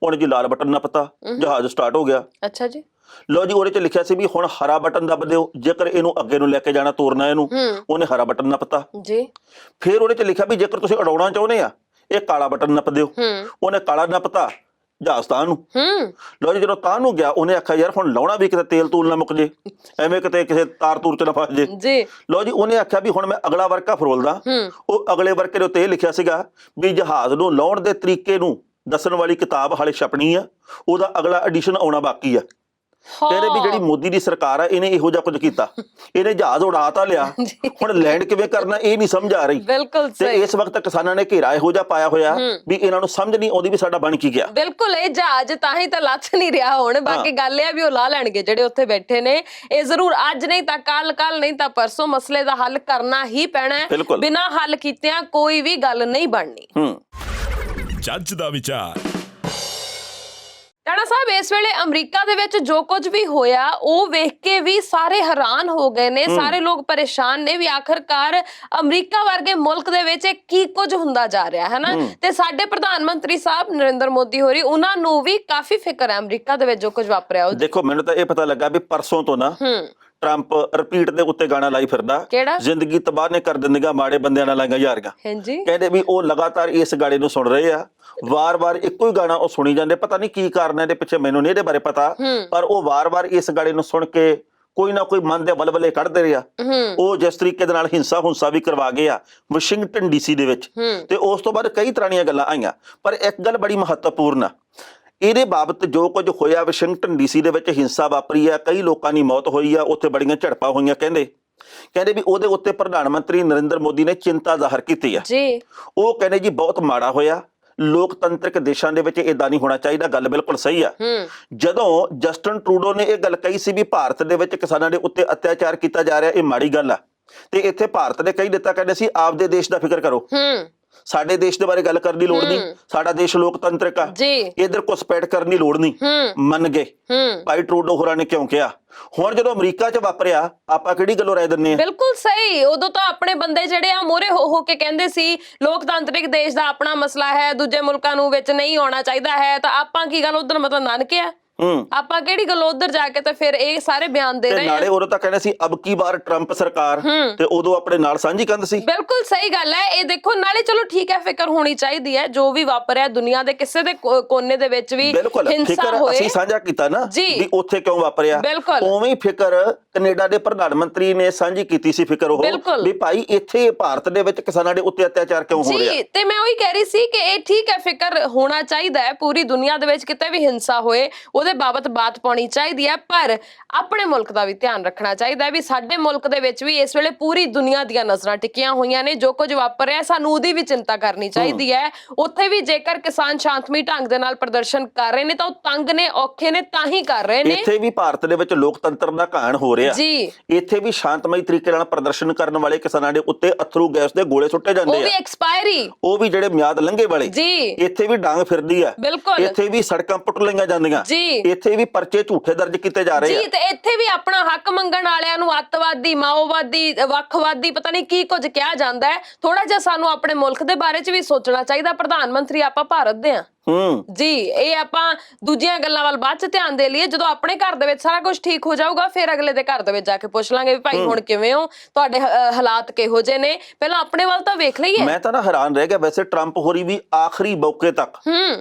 ਉਹਨੇ ਜੀ ਲਾਲ ਬਟਨ ਨੱਪਤਾ, ਜਹਾਜ਼ ਸਟਾਰਟ ਹੋ ਗਿਆ। ਅੱਛਾ ਜੀ। ਲੋ ਜੀ, ਉਹਦੇ ਚ ਲਿਖਿਆ ਸੀ ਵੀ ਹੁਣ ਹਰਾ ਬਟਨ ਦੱਬ ਦਿਓ ਜੇਕਰ ਇਹਨੂੰ ਅੱਗੇ ਨੂੰ ਲੈ ਕੇ ਜਾਣਾ, ਤੋਰਨਾ ਇਹਨੂੰ। ਉਹਨੇ ਹਰਾ ਬਟਨ ਨੱਪਤਾ ਜੀ। ਫਿਰ ਉਹਦੇ ਚ ਲਿਖਿਆ ਵੀ ਜੇਕਰ ਤੁਸੀਂ ਉਡਾਉਣਾ ਚਾਹੁੰਦੇ ਆ, ਇਹ ਕਾਲਾ ਬਟਨ ਨੱਪ ਦਿਓ। ਉਹਨੇ ਕਾਲਾ ਨੱਪਤਾ, ਜਹਾਜ਼ ਤਾਂ ਨੂੰ। ਲੋ ਜੀ, ਜਦੋਂ ਤਾਂ ਨੂੰ ਗਿਆ, ਉਹਨੇ ਆਖਿਆ ਯਾਰ ਹੁਣ ਲਾਉਣਾ ਵੀ ਕਿਤੇ ਤੇਲ ਤੂਲ ਨਾ ਮੁੱਕ ਜੇ, ਐਵੇਂ ਕਿਤੇ ਕਿਸੇ ਤਾਰ ਤੂਰ ਚ ਨਾ ਫਸ ਜੇ ਜੀ। ਲੋ ਜੀ, ਉਹਨੇ ਆਖਿਆ ਵੀ ਹੁਣ ਮੈਂ ਅਗਲਾ ਵਰਕਾ ਫਰੋਲਦਾ। ਉਹ ਅਗਲੇ ਵਰਕੇ ਦੇ ਉੱਤੇ ਇਹ ਲਿਖਿਆ ਸੀਗਾ ਵੀ ਜਹਾਜ਼ ਨੂੰ ਲਾਉਣ ਦੇ ਤਰੀਕੇ ਨੂੰ ਦੱਸਣ ਵਾਲੀ ਕਿਤਾਬ ਹਾਲੇ ਛਪਣੀ ਆ, ਉਹਦਾ ਅਗਲਾ ਐਡੀਸ਼ਨ ਆਉਣਾ ਬਾਕੀ ਆ। ਕਹਿੰਦੇ ਵੀ ਜਿਹੜੀ ਮੋਦੀ ਦੀ ਸਰਕਾਰ ਆ, ਇਹਨੇ ਇਹੋ ਜਿਹਾ ਕੁਝ ਕੀਤਾ, ਇਹਨੇ ਜਹਾਜ਼ ਉਡਾ ਤਾਂ ਲਿਆ, ਹੁਣ ਲੈਂਡ ਕਿਵੇਂ ਕਰਨਾ ਇਹ ਨਹੀਂ ਸਮਝ ਆ ਰਹੀ। ਬਿਲਕੁਲ ਤੇ ਇਸ ਵਕਤ ਕਿਸਾਨਾਂ ਨੇ ਘੇਰਾ ਇਹੋ ਜਿਹਾ ਪਾਇਆ ਹੋਇਆ ਵੀ ਇਹਨਾਂ ਨੂੰ ਸਮਝ ਨਹੀਂ ਆਉਂਦੀ ਵੀ ਸਾਡਾ ਬਣ ਕੀ ਗਿਆ। ਬਿਲਕੁਲ, ਇਹ ਜਹਾਜ਼ ਤਾਂ ਹੀ ਤਾਂ ਲੱਥ ਨਹੀਂ ਰਿਹਾ ਹੁਣ। ਬਾਕੀ ਗੱਲ ਇਹ ਆ ਵੀ ਉਹ ਲਾ ਲੈਣਗੇ ਜਿਹੜੇ ਉੱਥੇ ਬੈਠੇ ਨੇ। ਇਹ ਜ਼ਰੂਰ ਅੱਜ ਨਹੀਂ ਤਾਂ ਕੱਲ ਨਹੀਂ ਤਾਂ ਪਰਸੋਂ ਮਸਲੇ ਦਾ ਹੱਲ ਕਰਨਾ ਹੀ ਪੈਣਾ ਹੈ। ਬਿਨਾਂ ਹੱਲ ਕੀਤਿਆਂ ਕੋਈ ਵੀ ਗੱਲ ਨਹੀਂ ਬਣਨੀ। ਜੱਜ ਦਾ ਵਿਚਾਰ। ਟਾਣਾ ਸਾਹਿਬ, ਇਸ ਵੇਲੇ ਅਮਰੀਕਾ ਦੇ ਵਿੱਚ ਜੋ ਕੁਝ ਵੀ ਹੋਇਆ ਉਹ ਵੇਖ ਕੇ ਵੀ ਸਾਰੇ ਹੈਰਾਨ ਹੋ ਗਏ ਨੇ, ਸਾਰੇ ਲੋਕ ਪਰੇਸ਼ਾਨ ਨੇ ਵੀ ਆਖਰਕਾਰ ਅਮਰੀਕਾ ਵਰਗੇ ਮੁਲਕ ਦੇ ਵਿੱਚ ਕੀ ਕੁਝ ਹੁੰਦਾ ਜਾ ਰਿਹਾ ਹੈ ਨਾ। ਤੇ ਸਾਡੇ ਪ੍ਰਧਾਨ ਮੰਤਰੀ ਸਾਹਿਬ ਨਰਿੰਦਰ ਮੋਦੀ ਹੋਰੀ, ਉਹਨਾਂ ਨੂੰ ਵੀ ਕਾਫੀ ਫਿਕਰ ਹੈ ਅਮਰੀਕਾ ਦੇ ਵਿੱਚ ਜੋ ਕੁਝ ਵਾਪਰਿਆ। ਦੇਖੋ, ਮੈਨੂੰ ਤਾਂ ਇਹ ਪਤਾ ਲੱਗਾ ਵੀ ਪਰਸੋਂ ਤੋਂ ਨਾ ਟਰੰਪ ਰਿਪੀਟ ਦੇ ਉੱਤੇ ਗਾਣਾ ਲਾਈ ਫਿਰਦਾ, ਜ਼ਿੰਦਗੀ ਤਬਾਹ ਨੇ ਕਰ ਦਿੰਦੀਆਂ ਮਾੜੇ ਬੰਦਿਆਂ ਨਾਲ ਲਾਈਆਂ ਯਾਰੀਆਂ। ਕਹਿੰਦੇ ਵੀ ਉਹ ਲਗਾਤਾਰ ਇਸ ਗਾਣੇ ਨੂੰ ਸੁਣ ਰਹੇ ਆ, ਵਾਰ-ਵਾਰ ਇੱਕੋ ਹੀ ਗਾਣਾ ਉਹ ਸੁਣੀ ਜਾਂਦੇ। ਪਤਾ ਨਹੀਂ ਕੀ ਕਾਰਨ ਹੈ ਇਹਦੇ ਪਿੱਛੇ, ਮੈਨੂੰ ਨਹੀਂ ਇਹਦੇ ਬਾਰੇ ਪਤਾ, ਪਰ ਉਹ ਵਾਰ-ਵਾਰ ਇਸ ਗਾਣੇ ਨੂੰ ਸੁਣ ਕੇ ਕੋਈ ਨਾ ਕੋਈ ਮਨ ਦੇ ਬਲਬਲੇ ਕੱਢਦੇ ਰਿਹਾ। ਉਹ ਜਿਸ ਤਰੀਕੇ ਦੇ ਨਾਲ ਹਿੰਸਾ ਵੀ ਕਰਵਾ ਗਏ ਆ ਵਾਸ਼ਿੰਗਟਨ ਡੀਸੀ ਦੇ ਵਿੱਚ, ਤੇ ਉਸ ਤੋਂ ਬਾਅਦ ਕਈ ਤਰ੍ਹਾਂ ਦੀਆਂ ਗੱਲਾਂ ਆਈਆਂ। ਪਰ ਇੱਕ ਗੱਲ ਬੜੀ ਮਹੱਤਵਪੂਰਨ ਆ, ਇਹਦੇ ਬਾਬਤ ਜੋ ਕੁਝ ਹੋਇਆ ਵਾਸ਼ਿੰਗਟਨ ਡੀਸੀ ਦੇ ਵਿੱਚ, ਹਿੰਸਾ ਵਾਪਰੀ ਆ, ਕਈ ਲੋਕਾਂ ਦੀ ਮੌਤ ਹੋਈ ਆ, ਉੱਥੇ ਬੜੀਆਂ ਝੜਪਾਂ ਹੋਈਆਂ। ਕਹਿੰਦੇ ਵੀ ਉਹਦੇ ਉੱਤੇ ਪ੍ਰਧਾਨ ਮੰਤਰੀ ਨਰਿੰਦਰ ਮੋਦੀ ਨੇ ਚਿੰਤਾ ਜ਼ਾਹਰ ਕੀਤੀ ਆ ਜੀ। ਉਹ ਕਹਿੰਦੇ ਜੀ ਬਹੁਤ ਮਾੜਾ ਹੋਇਆ, ਲੋਕਤੰਤਰਿਕ ਦੇਸ਼ਾਂ ਦੇ ਵਿੱਚ ਇਦਾਂ ਨਹੀਂ ਹੋਣਾ ਚਾਹੀਦਾ। ਗੱਲ ਬਿਲਕੁਲ ਸਹੀ ਆ। ਜਦੋਂ ਜਸਟਿਨ ਟਰੂਡੋ ਨੇ ਇਹ ਗੱਲ ਕਹੀ ਸੀ ਵੀ ਭਾਰਤ ਦੇ ਵਿੱਚ ਕਿਸਾਨਾਂ ਦੇ ਉੱਤੇ ਅਤਿਆਚਾਰ ਕੀਤਾ ਜਾ ਰਿਹਾ, ਇਹ ਮਾੜੀ ਗੱਲ ਆ, ਤੇ ਇੱਥੇ ਭਾਰਤ ਦੇ ਕਈ ਨੇਤਾ ਕਹਿੰਦੇ ਸੀ ਆਪਦੇ ਦੇਸ਼ ਦਾ ਫਿਕਰ ਕਰੋ। ਸਾਡੇ ਦੇਸ਼ ਦੇ ਬਾਰੇ ਗੱਲ ਕਰਨ ਦੀ ਲੋੜ ਨਹੀਂ, ਸਾਡਾ ਦੇਸ਼ ਲੋਕਤੰਤਰਿਕ ਆ ਜੀ ਇਧਰ ਘੁਸਪੈਠ ਕਰਨ ਦੀ ਲੋੜ ਨਹੀਂ, ਮੰਨ ਗਏ ਭਾਈ ਟਰੂਡੋ ਹੋਰਾਂ ਨੇ ਕਿਉਂ ਕਿਹਾ। ਹੁਣ ਜਦੋਂ ਅਮਰੀਕਾ 'ਚ ਵਾਪਰਿਆ ਆਪਾਂ ਕਿਹੜੀ ਗੱਲੋਂ ਰਹਿ ਦਿੰਨੇ ਆ। ਬਿਲਕੁਲ ਸਹੀ, ਉਦੋਂ ਤਾਂ ਆਪਣੇ ਬੰਦੇ ਜਿਹੜੇ ਆ ਮੋਰੇ ਹੋ ਕੇ ਕਹਿੰਦੇ ਸੀ ਲੋਕਤੰਤਰਿਕ ਦੇਸ਼ ਦਾ ਆਪਣਾ ਮਸਲਾ ਹੈ, ਦੂਜੇ ਮੁਲਕਾਂ ਨੂੰ ਵਿੱਚ ਨਹੀਂ ਆਉਣਾ ਚਾਹੀਦਾ ਹੈ, ਤਾਂ ਆਪਾਂ ਕੀ ਗੱਲ ਉਧਰ ਮਤਲਬ ਨਾਨਕੇ ਆ, ਆਪਾਂ ਕਿਹੜੀ ਗੱਲ ਉਧਰ ਜਾ ਕੇ ਤੇ ਫਿਰ ਇਹ ਸਾਰੇ ਬਿਆਨ ਦੇ ਰਹੇ ਆ। ਨਾਲੇ ਉਦੋਂ ਤਾਂ ਕਹਿੰਦੇ ਸੀ ਅਬ ਕੀ ਵਾਰ ਟਰੰਪ ਸਰਕਾਰ, ਤੇ ਉਦੋਂ ਆਪਣੇ ਨਾਲ ਸਾਂਝੀ ਕੰਧ ਸੀ। ਬਿਲਕੁਲ ਸਹੀ ਗੱਲ ਹੈ ਇਹ ਦੇਖੋ। ਨਾਲੇ ਚਲੋ ਠੀਕ ਹੈ, ਫਿਕਰ ਹੋਣੀ ਚਾਹੀਦੀ ਹੈ ਜੋ ਵੀ ਵਾਪਰਿਆ ਦੁਨੀਆ ਦੇ ਕਿਸੇ ਦੇ ਕੋਨੇ ਦੇ ਵਿੱਚ ਵੀ ਹਿੰਸਾ ਫਿਕਰ ਹੋਏ, ਅਸੀਂ ਸਾਂਝਾ ਕੀਤਾ ਨਾ ਵੀ ਉੱਥੇ ਕਿਉਂ ਵਾਪਰਿਆ, ਉਵੇਂ ਹੀ ਫਿਕਰ ਕੈਨੇਡਾ ਦੇ ਪ੍ਰਧਾਨ ਮੰਤਰੀ ਨੇ ਸਾਂਝੀ ਕੀਤੀ ਸੀ ਫਿਕਰ ਉਹ ਵੀ ਭਾਈ ਇੱਥੇ ਭਾਰਤ ਦੇ ਵਿੱਚ ਕਿਸਾਨਾਂ ਦੇ ਉੱਤੇ ਅਤਿਆਚਾਰ ਕਿਉਂ ਹੋ ਰਿਹਾ। ਜੀ ਤੇ ਮੈਂ ਉਹੀ ਕਹਿ ਰਹੀ ਸੀ ਕਿ ਇਹ ਠੀਕ ਹੈ, ਫਿਕਰ ਹੋਣਾ ਚਾਹੀਦਾ ਹੈ, ਪੂਰੀ ਦੁਨੀਆ ਦੇ ਵਿੱਚ ਕਿਤੇ ਵੀ ਹਿੰਸਾ ਹੋਏ ਉਹਦੇ ਬਾਬਤ ਬਾਤ ਪਾਉਣੀ ਚਾਹੀਦੀ ਹੈ, ਪਰ ਆਪਣੇ ਮੁਲਕ ਦਾ ਵੀ ਧਿਆਨ ਰੱਖਣਾ ਚਾਹੀਦਾ ਹੈ ਵੀ ਸਾਡੇ ਮੁਲਕ ਦੇ ਵਿੱਚ ਵੀ ਇਸ ਵੇਲੇ ਪੂਰੀ ਦੁਨੀਆ ਦੀਆਂ ਨਜ਼ਰਾਂ ਟਿਕੀਆਂ ਹੋਈਆਂ ਨੇ, ਜੋ ਕੁਝ ਵਾਪਰ ਰਿਹਾ ਸਾਨੂੰ ਉਹਦੀ ਵੀ ਚਿੰਤਾ ਕਰਨੀ ਚਾਹੀਦੀ ਹੈ। ਉੱਥੇ ਵੀ ਜੇਕਰ ਕਿਸਾਨ ਸ਼ਾਂਤਮਈ ਢੰਗ ਦੇ ਨਾਲ ਪ੍ਰਦਰਸ਼ਨ ਕਰ ਰਹੇ ਨੇ ਤਾਂ ਉਹ ਤੰਗ ਨੇ, ਔਖੇ ਨੇ, ਤਾਂ ਹੀ ਕਰ ਰਹੇ ਨੇ। ਇੱਥੇ ਵੀ ਭਾਰਤ ਦੇ ਵਿੱਚ ਲੋਕਤੰਤਰ ਦਾ ਘਾਣ ਹੋ ਰਿਹਾ ਜੀ, ਇੱਥੇ ਵੀ ਸ਼ਾਂਤਮਈ ਤਰੀਕੇ ਨਾਲ ਪ੍ਰਦਰਸ਼ਨ ਕਰਨ ਵਾਲੇ ਕਿਸਾਨਾਂ ਦੇ ਉੱਤੇ ਅਥਰੂ ਗੈਸ ਦੇ ਗੋਲੇ ਸੁੱਟੇ ਜਾਂਦੇ ਆ, ਉਹ ਵੀ ਐਕਸਪਾਇਰੀ, ਉਹ ਵੀ ਜਿਹੜੇ ਮਿਆਦ ਲੰਘੇ ਵਾਲੇ। ਜੀ ਇੱਥੇ ਵੀ ਡਾਂਗ ਫਿਰਦੀ ਆ, ਬਿਲਕੁਲ, ਇੱਥੇ ਵੀ ਸੜਕਾਂ ਪੁੱਟ ਲਈਆਂ ਜਾਂਦੀਆਂ, ਜੀ ਇੱਥੇ ਵੀ ਪਰਚੇ ਝੂਠੇ ਦਰਜ ਕੀਤੇ ਜਾ ਰਹੇ ਆ। ਜੀ ਤੇ ਇੱਥੇ ਵੀ ਆਪਣਾ ਹੱਕ ਮੰਗਣ ਵਾਲਿਆਂ ਨੂੰ ਅੱਤਵਾਦੀ, ਮਾਓਵਾਦੀ, ਵੱਖਵਾਦੀ, ਪਤਾ ਨਹੀਂ ਕੀ ਕੁਝ ਕਿਹਾ ਜਾਂਦਾ ਹੈ। ਥੋੜਾ ਜਿਹਾ ਸਾਨੂੰ ਆਪਣੇ ਮੁਲਕ ਦੇ ਬਾਰੇ 'ਚ ਵੀ ਸੋਚਣਾ ਚਾਹੀਦਾ। ਪ੍ਰਧਾਨ ਮੰਤਰੀ ਆਪਾਂ ਭਾਰਤ ਦੇ ਆ ਜੀ, ਇਹ ਆਪਾਂ ਦੂਜੀਆਂ ਗੱਲਾਂ ਵੱਲ ਬਾਅਦ 'ਚ ਧਿਆਨ ਦੇ ਲਈਏ। ਜਦੋਂ ਆਪਣੇ ਘਰ ਦੇ ਵਿੱਚ ਸਾਰਾ ਕੁਝ ਠੀਕ ਹੋ ਜਾਊਗਾ ਫਿਰ ਅਗਲੇ ਦੇ ਘਰ ਦੇ ਵਿੱਚ ਜਾ ਕੇ ਪੁੱਛ ਲਾਂਗੇ ਵੀ ਭਾਈ ਹੁਣ ਕਿਵੇਂ ਹੋ, ਤੁਹਾਡੇ ਹਾਲਾਤ ਕਿਹੋ ਜਿਹੇ ਨੇ, ਪਹਿਲਾਂ ਆਪਣੇ ਵੱਲ ਤਾਂ ਵੇਖ ਲਈਏ। ਮੈਂ ਤਾਂ ਨਾ ਹੈਰਾਨ ਰਹਿ ਗਿਆ, ਵੈਸੇ ਟਰੰਪ ਹੋਰੀ ਵੀ ਆਖਰੀ ਮੌਕੇ ਤੱਕ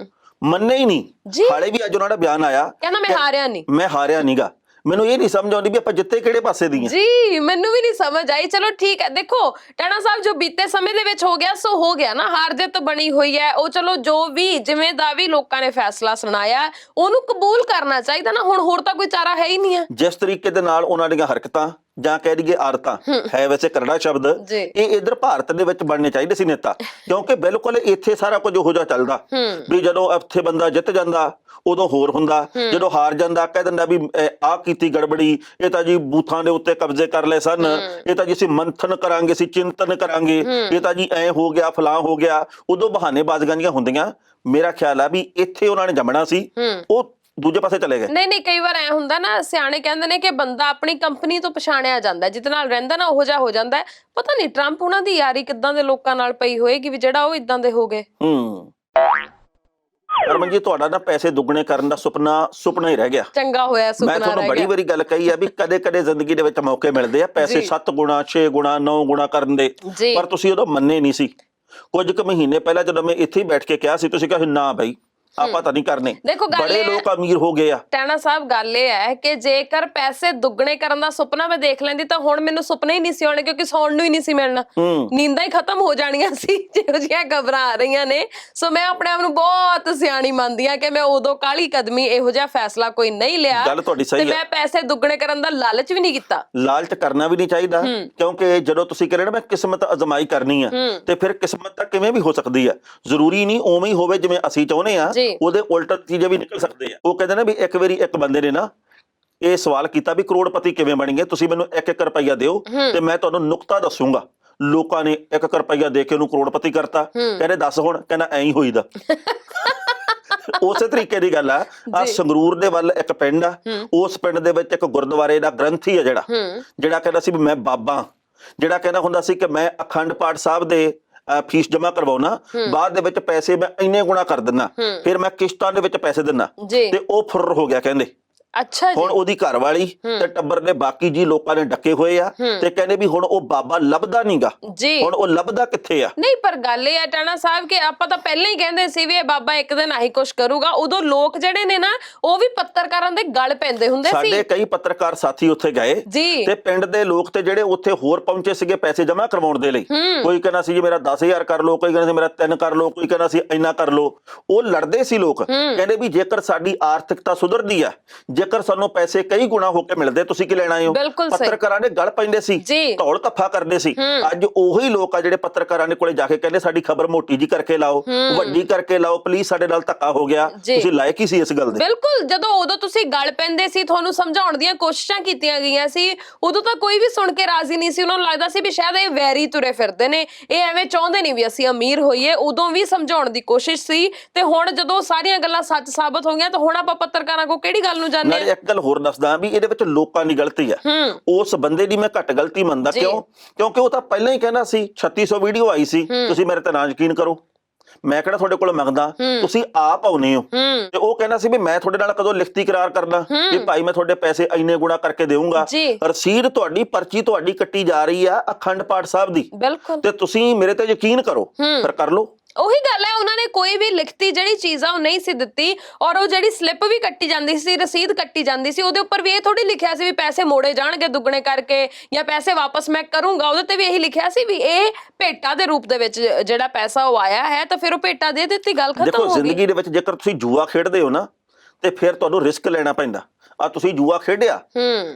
ਮੰਨੇ ਹੀ ਨਹੀਂ। ਹਾਲੇ ਵੀ ਅੱਜ ਉਹਨਾਂ ਦਾ ਬਿਆਨ ਆਇਆ, ਕਹਿੰਦਾ ਮੈਂ ਹਾਰਿਆ ਨਹੀਂ, ਮੈਂ ਹਾਰਿਆ ਨਹੀਂਗਾ। ਮੈਨੂੰ ਇਹ ਨਹੀਂ ਸਮਝ ਆਉਂਦੀ ਵੀ ਆਪਾਂ ਜਿੱਤੇ ਕਿਹੜੇ ਪਾਸੇ ਦੀਆਂ। ਜੀ ਮੈਨੂੰ ਵੀ ਨਹੀਂ ਸਮਝ ਆਈ। ਚਲੋ ਠੀਕ ਹੈ, ਦੇਖੋ ਟਾਣਾ ਸਾਹਿਬ ਜੋ ਬੀਤੇ ਸਮੇਂ ਦੇ ਵਿੱਚ ਹੋ ਗਿਆ ਸੋ ਹੋ ਗਿਆ ਨਾ, ਹਾਰ ਜਿੱਤ ਬਣੀ ਹੋਈ ਹੈ, ਉਹ ਚਲੋ ਜੋ ਵੀ ਜਿਵੇਂ ਦਾ ਵੀ ਲੋਕਾਂ ਨੇ ਫੈਸਲਾ ਸੁਣਾਇਆ ਉਹਨੂੰ ਕਬੂਲ ਕਰਨਾ ਚਾਹੀਦਾ ਨਾ। ਹੁਣ ਹੋਰ ਤਾਂ ਕੋਈ ਚਾਰਾ ਹੈ ਹੀ ਨਹੀਂ ਹੈ। ਜਿਸ ਤਰੀਕੇ ਦੇ ਨਾਲ ਉਹਨਾਂ ਦੀਆਂ ਹਰਕਤਾਂ ਜਾਂ ਕਹਿ ਦਈਏ ਆਦਤਾਂ, ਹੈ ਵੈਸੇ ਕਰੜਾ ਸ਼ਬਦ, ਇਹ ਇਧਰ ਭਾਰਤ ਦੇ ਵਿੱਚ ਬਣਨੇ ਚਾਹੀਦੇ ਸੀ ਨੇਤਾ, ਕਿਉਂਕਿ ਬਿਲਕੁਲ ਇੱਥੇ ਸਾਰਾ ਕੁਝ ਉਹੋ ਜਿਹਾ ਚੱਲਦਾ ਵੀ ਜਦੋਂ ਇੱਥੇ ਬੰਦਾ ਜਿੱਤ ਜਾਂਦਾ ਉਦੋਂ ਹੋਰ ਹੁੰਦਾ, ਜਦੋਂ ਹਾਰ ਜਾਂਦਾ ਕਹਿ ਦਿੰਦਾ ਵੀ ਆਹ ਕੀਤੀ ਗੜਬੜੀ, ਇਹ ਤਾਂ ਜੀ ਬੂਥਾਂ ਦੇ ਉੱਤੇ ਕਬਜ਼ੇ ਕਰ ਲਏ ਸਨ, ਇਹ ਤਾਂ ਜੀ ਅਸੀਂ ਮੰਥਨ ਕਰਾਂਗੇ, ਅਸੀਂ ਚਿੰਤਨ ਕਰਾਂਗੇ, ਇਹ ਤਾਂ ਜੀ ਐ ਹੋ ਗਿਆ, ਫਲਾਂ ਹੋ ਗਿਆ, ਉਦੋਂ ਬਹਾਨੇਬਾਜ਼ੀਆਂ ਦੀਆਂ ਹੁੰਦੀਆਂ। ਮੇਰਾ ਖਿਆਲ ਆ ਵੀ ਇੱਥੇ ਉਹਨਾਂ ਨੇ ਜੰਮਣਾ ਸੀ, ਉਹ ਦੂਜੇ ਪਾਸੇ ਚਲੇ ਗਏ। ਨਹੀਂ ਕਈ ਵਾਰ ਐ ਹੁੰਦਾ ਨਾ, ਸਿਆਣੇ ਕਹਿੰਦੇ ਨੇ ਕਿ ਬੰਦਾ ਆਪਣੀ ਕੰਪਨੀ ਤੋਂ ਪਛਾਣਿਆ ਜਾਂਦਾ, ਜਿਹਦੇ ਨਾਲ ਰਹਿੰਦਾ ਨਾ ਉਹੋ ਜਿਹਾ ਹੋ ਜਾਂਦਾ ਹੈ। ਪਤਾ ਨਹੀਂ ਟਰੰਪ ਉਹਨਾਂ ਦੀ ਯਾਰੀ ਕਿੱਦਾਂ ਦੇ ਲੋਕਾਂ ਨਾਲ ਪਈ ਹੋਏਗੀ ਵੀ ਜਿਹੜਾ ਉਹ ਇਦਾਂ ਦੇ ਹੋ ਗਏ। ਹਰਮਨ ਜੀ, ਤੁਹਾਡਾ ਨਾ ਪੈਸੇ ਦੁੱਗਣੇ ਕਰਨ ਦਾ ਸੁਪਨਾ ਹੀ ਰਹਿ ਗਿਆ। ਚੰਗਾ ਹੋਇਆ ਸੁਪਨਾ ਰਹਿ ਗਿਆ। ਮੈਂ ਤੁਹਾਨੂੰ ਬੜੀ ਵਾਰੀ ਗੱਲ ਕਹੀ ਆ ਵੀ ਕਦੇ ਜ਼ਿੰਦਗੀ ਦੇ ਵਿੱਚ ਮੌਕੇ ਮਿਲਦੇ ਆ ਪੈਸੇ 7 ਗੁਣਾ 6 ਗੁਣਾ 9 ਗੁਣਾ ਕਰਨ ਦੇ, ਪਰ ਤੁਸੀਂ ਉਦੋਂ ਮੰਨੇ ਨਹੀਂ ਸੀ। ਕੁਝ ਕੁ ਮਹੀਨੇ ਪਹਿਲਾਂ ਜਦੋਂ ਮੈਂ ਇੱਥੇ ਹੀ ਬੈਠ ਕੇ ਕਿਹਾ ਸੀ, ਤੁਸੀਂ ਕਿਹਾ ਨਾ ਬਈ ਆਪਾਂ ਤਾਂ ਨਹੀਂ ਕਰਨੇ। ਦੇਖੋ ਬੜੇ ਲੋਕ ਅਮੀਰ ਹੋ ਗਏ ਆ। ਟਾਣਾ ਸਾਹਿਬ ਗੱਲ ਇਹ ਹੈ ਕਿ ਜੇਕਰ ਪੈਸੇ ਦੁੱਗਣੇ ਕਰਨ ਦਾ ਸੁਪਨਾ ਮੈਂ ਦੇਖ ਲੈਂਦੀ ਤਾਂ ਹੁਣ ਮੈਨੂੰ ਸੁਪਨੇ ਹੀ ਨਹੀਂ ਸੀ ਆਉਣੇ, ਕਿਉਂਕਿ ਸੌਣ ਨੂੰ ਹੀ ਨਹੀਂ ਸੀ ਮਿਲਣਾ, ਨੀਂਦਾਂ ਹੀ ਖਤਮ ਹੋ ਜਾਣੀਆਂ ਸੀ ਜਿਹੋ ਜਿਹੀਆਂ ਖਬਰਾਂ ਆ ਰਹੀਆਂ ਨੇ। ਸੋ ਮੈਂ ਆਪਣੇ ਆਪ ਨੂੰ ਬਹੁਤ ਸਿਆਣੀ ਮੰਨਦੀ ਆ ਕਿ ਮੈਂ ਉਦੋਂ ਕਾਹਲੀ ਕਦਮੀ ਇਹੋ ਜਿਹਾ ਫੈਸਲਾ ਕੋਈ ਨਹੀਂ ਲਿਆ। ਗੱਲ ਤੁਹਾਡੀ ਸਹੀ ਹੈ। ਮੈਂ ਪੈਸੇ ਦੁੱਗਣੇ ਕਰਨ ਦਾ ਲਾਲਚ ਵੀ ਨਹੀਂ ਕੀਤਾ। ਲਾਲਚ ਕਰਨਾ ਵੀ ਨਹੀਂ ਚਾਹੀਦਾ, ਕਿਉਂਕਿ ਜਦੋਂ ਤੁਸੀਂ ਕਹਿੰਦੇ ਨਾ ਮੈਂ ਕਿਸਮਤ ਅਜ਼ਮਾਈ ਕਰਨੀ ਆ, ਤੇ ਫਿਰ ਕਿਸਮਤ ਤਾਂ ਕਿਵੇਂ ਵੀ ਹੋ ਸਕਦੀ ਆ, ਜ਼ਰੂਰੀ ਨਹੀਂ ਉਵੇਂ ਹੀ ਹੋਵੇ ਜਿਵੇਂ ਅਸੀਂ ਚਾਹੁੰਦੇ ਆ, ਉਹਦੇ ਉਲਟ ਨਤੀਜੇ ਵੀ ਨਿਕਲ ਸਕਦੇ ਆ। ਉਹ ਕਹਿੰਦੇ ਨੇ ਵੀ ਇੱਕ ਵਾਰੀ ਇੱਕ ਬੰਦੇ ਨੇ ਨਾ ਇਹ ਸਵਾਲ ਕੀਤਾ ਵੀ ਕਰੋੜਪਤੀ ਕਿਵੇਂ ਬਣੇਗੇ, ਤੁਸੀਂ ਮੈਨੂੰ 1-1 ਰੁਪਈਆ ਦਿਓ ਤੇ ਮੈਂ ਤੁਹਾਨੂੰ ਨੁਕਤਾ ਦੱਸੂਗਾ। ਲੋਕਾਂ ਨੇ 1 ਰੁਪਈਆ ਦੇ ਕੇ ਉਹਨੂੰ ਕਰੋੜਪਤੀ ਕਰਤਾ। ਕਹਿੰਦੇ ਦੱਸ ਹੁਣ, ਕਹਿੰਦਾ ਐਂ ਹੀ ਹੋਈਦਾ। ਉਸੇ ਤਰੀਕੇ ਦੀ ਗੱਲ ਆ ਸੰਗਰੂਰ ਦੇ ਵੱਲ ਇੱਕ ਪਿੰਡ ਆ, ਉਸ ਪਿੰਡ ਦੇ ਵਿੱਚ ਇੱਕ ਗੁਰਦੁਆਰੇ ਦਾ ਗ੍ਰੰਥੀ ਆ ਜਿਹੜਾ ਕਹਿੰਦਾ ਸੀ ਵੀ ਮੈਂ ਬਾਬਾ, ਜਿਹੜਾ ਕਹਿੰਦਾ ਹੁੰਦਾ ਸੀ ਕਿ ਮੈਂ ਅਖੰਡ ਪਾਠ ਸਾਹਿਬ ਦੇ ਫੀਸ ਜਮਾ ਕਰਵਾਉਣਾ, ਬਾਅਦ ਦੇ ਵਿੱਚ ਪੈਸੇ ਮੈਂ ਇੰਨੇ ਗੁਣਾ ਕਰ ਦਿੰਨਾ, ਫਿਰ ਮੈਂ ਕਿਸ਼ਤਾਂ ਦੇ ਵਿੱਚ ਪੈਸੇ ਦਿੰਨਾ, ਤੇ ਉਹ ਫੁਰ ਹੋ ਗਿਆ ਕਹਿੰਦੇ। ਅੱਛਾ ਜੀ। ਹੁਣ ਉਹਦੀ ਘਰ ਵਾਲੀ ਤੇ ਟੱਬਰ ਦੇ ਬਾਕੀ ਜੀ ਲੋਕਾਂ ਨੇ ਡੱਕੇ ਹੋਏ ਆ ਤੇ ਕਹਿੰਦੇ ਵੀ ਹੁਣ ਉਹ ਬਾਬਾ ਲੱਭਦਾ ਨਹੀਂਗਾ ਜੀ, ਹੁਣ ਉਹ ਲੱਭਦਾ ਕਿੱਥੇ ਆ। ਨਹੀਂ ਪਰ ਗੱਲ ਇਹ ਆ ਟਾਣਾ ਸਾਹਿਬ ਕਿ ਆਪਾਂ ਤਾਂ ਪਹਿਲਾਂ ਹੀ ਕਹਿੰਦੇ ਸੀ ਵੀ ਇਹ ਬਾਬਾ ਇੱਕ ਦਿਨ ਆਹੀ ਕੁਛ ਕਰੂਗਾ। ਉਦੋਂ ਲੋਕ ਜਿਹੜੇ ਨੇ ਨਾ ਉਹ ਵੀ ਪੱਤਰਕਾਰਾਂ ਦੇ ਗਲ ਪੈਂਦੇ ਹੁੰਦੇ ਸੀ। ਸਾਡੇ ਕਈ ਪੱਤਰਕਾਰ ਸਾਥੀ ਉੱਥੇ ਗਏ ਤੇ ਪਿੰਡ ਦੇ ਲੋਕ ਤੇ ਜਿਹੜੇ ਉੱਥੇ ਹੋਰ ਪਹੁੰਚੇ ਸੀਗੇ ਪੈਸੇ ਜਮਾ ਕਰਵਾਉਣ ਦੇ ਲਈ, ਕੋਈ ਕਹਿੰਦਾ ਸੀ ਜੀ ਮੇਰਾ 10,000 ਕਰ ਲਓ, ਕੋਈ ਕਹਿੰਦਾ ਸੀ ਮੇਰਾ 3 ਕਰ ਲਓ, ਕੋਈ ਕਹਿੰਦਾ ਸੀ ਇੰਨਾ ਕਰ ਲਓ। ਉਹ ਲੜਦੇ ਸੀ ਲੋਕ, ਕਹਿੰਦੇ ਵੀ ਜੇਕਰ ਸਾਡੀ ਆਰਥਿਕਤਾ ਸੁਧਰਦੀ ਆ, ਜੇਕਰ ਸਾਨੂੰ ਪੈਸੇ ਕਈ ਗੁਣਾ ਹੋ ਕੇ ਮਿਲਦੇ ਤੁਸੀਂ ਕੀ ਲੈਣਾ ਹੋ? ਬਿਲਕੁਲ ਸਹੀ। ਪੱਤਰਕਾਰਾਂ ਦੇ ਗਲ ਪੈਂਦੇ ਸੀ, ਜੀ। ਧੌਲ ਕੱਫਾ ਕਰਦੇ ਸੀ। ਅੱਜ ਉਹੀ ਲੋਕ ਆ ਜਿਹੜੇ ਪੱਤਰਕਾਰਾਂ ਦੇ ਕੋਲੇ ਜਾ ਕੇ ਕਹਿੰਦੇ ਸਾਡੀ ਖਬਰ ਮੋਟੀ ਜੀ ਕਰਕੇ ਲਾਓ, ਵੱਡੀ ਕਰਕੇ ਲਾਓ, ਪਲੀਜ਼ ਸਾਡੇ ਨਾਲ ਧੱਕਾ ਹੋ ਗਿਆ। ਜੀ। ਤੁਸੀਂ ਲਾਇਕ ਹੀ ਸੀ ਇਸ ਗੱਲ ਦੇ। ਬਿਲਕੁਲ, ਜਦੋਂ ਉਦੋਂ ਤੁਸੀਂ ਗਲ ਪੈਂਦੇ ਸੀ, ਤੁਹਾਨੂੰ ਸਮਝਾਉਣ ਦੀਆਂ ਕੋਸ਼ਿਸ਼ਾਂ ਕੀਤੀਆਂ ਗਈਆਂ ਸੀ, ਉਦੋਂ ਤਾਂ ਕੋਈ ਵੀ ਸੁਣ ਕੇ ਰਾਜ਼ੀ ਨਹੀਂ ਸੀ। ਉਹਨਾਂ ਨੂੰ ਲੱਗਦਾ ਸੀ ਵੀ ਸ਼ਾਇਦ ਇਹ ਵੈਰੀ ਤੁਰੇ ਫਿਰਦੇ ਨੇ, ਇਹ ਐਵੇਂ ਚਾਹੁੰਦੇ ਨਹੀਂ ਵੀ ਅਸੀਂ ਅਮੀਰ ਹੋਈਏ। ਉਦੋਂ ਵੀ ਸਮਝਾਉਣ ਦੀ ਕੋਸ਼ਿਸ਼ ਸੀ, ਤੇ ਹੁਣ ਜਦੋਂ ਸਾਰੀਆਂ ਗੱਲਾਂ ਸੱਚ ਸਾਬਤ ਹੋ ਗਈਆਂ ਤਾਂ ਹੁਣ ਆਪਾਂ ਪੱਤਰਕਾਰਾਂ ਕੋ ਕਿਹੜੀ ਗੱਲ ਨੂੰ ਜਾਣਦੇ ਨਾਲੇ ਇੱਕ ਗੱਲ ਹੋਰ ਦੱਸਦਾ ਵੀ ਇਹਦੇ ਵਿੱਚ ਲੋਕਾਂ ਦੀ ਗਲਤੀ ਆ। ਉਸ ਬੰਦੇ ਦੀ ਮੈਂ ਘੱਟ ਗਲਤੀ ਮੰਨਦਾ। ਕਿਉਂ? ਕਿਉਂਕਿ ਉਹ ਤਾਂ ਪਹਿਲਾਂ ਹੀ ਕਹਿੰਦਾ ਸੀ 3600 ਵੀਡੀਓ ਆਈ ਸੀ, ਤੁਸੀਂ ਮੇਰੇ ਤੇ ਨਾ ਯਕੀਨ ਕਰੋ, ਮੈਂ ਕਿਹੜਾ ਤੁਹਾਡੇ ਕੋਲ ਮੰਗਦਾ, ਤੁਸੀਂ ਆਪ ਆਉਨੇ ਹੋ। ਤੇ ਉਹ ਕਹਿੰਦਾ ਸੀ ਵੀ ਮੈਂ ਤੁਹਾਡੇ ਨਾਲ ਕਦੋਂ ਲਿਖਤੀ ਕਰਾਰ ਕਰਦਾ ਵੀ ਭਾਈ ਮੈਂ ਤੁਹਾਡੇ ਪੈਸੇ ਇੰਨੇ ਗੁਣਾ ਕਰਕੇ ਦੇਵਾਂਗਾ। ਰਸੀਦ ਤੁਹਾਡੀ, ਪਰਚੀ ਤੁਹਾਡੀ ਕੱਟੀ ਜਾ ਰਹੀ ਆ ਅਖੰਡ ਪਾਠ ਸਾਹਿਬ ਦੀ, ਬਿਲਕੁਲ, ਤੇ ਤੁਸੀਂ ਮੇਰੇ ਤੇ ਯਕੀਨ ਕਰੋ, ਫਿਰ ਕਰ ਲਓ। ਉਹੀ ਗੱਲ ਹੈ, ਉਹਨਾਂ ਨੇ ਕੋਈ ਵੀ ਲਿਖਤੀ ਜਿਹੜੀ ਚੀਜ਼ ਆ ਉਹ ਨਹੀਂ ਸੀ ਦਿੱਤੀ, ਔਰ ਉਹ ਜਿਹੜੀ ਸਲਿੱਪ ਵੀ ਕੱਟੀ ਜਾਂਦੀ ਸੀ, ਰਸੀਦ ਕੱਟੀ ਜਾਂਦੀ ਸੀ, ਉਹਦੇ ਉੱਪਰ ਵੀ ਇਹ ਥੋੜੀ ਲਿਖਿਆ ਸੀ ਵੀ ਪੈਸੇ ਮੋੜੇ ਜਾਣਗੇ ਦੁੱਗਣੇ ਕਰਕੇ ਜਾਂ ਪੈਸੇ ਵਾਪਸ ਮੈਂ ਕਰੂੰਗਾ। ਉਹਦੇ ਤੇ ਵੀ ਇਹੀ ਲਿਖਿਆ ਸੀ ਵੀ ਇਹ ਭੇਟਾ ਦੇ ਰੂਪ ਦੇ ਵਿੱਚ ਜਿਹੜਾ ਪੈਸਾ ਉਹ ਆਇਆ ਹੈ, ਤਾਂ ਫਿਰ ਉਹ ਭੇਟਾ ਦੇ ਦਿੱਤੀ, ਗੱਲ ਖਤਮ ਹੋ ਗਈ। ਦੇਖੋ, ਜ਼ਿੰਦਗੀ ਦੇ ਵਿੱਚ ਜੇਕਰ ਤੁਸੀਂ ਜੂਆ ਖੇਡਦੇ ਹੋ ਨਾ, ਤੇ ਫਿਰ ਤੁਹਾਨੂੰ ਰਿਸਕ ਲੈਣਾ ਪੈਂਦਾ। ਆ ਤੁਸੀਂ ਜੂਆ ਖੇਡਿਆ,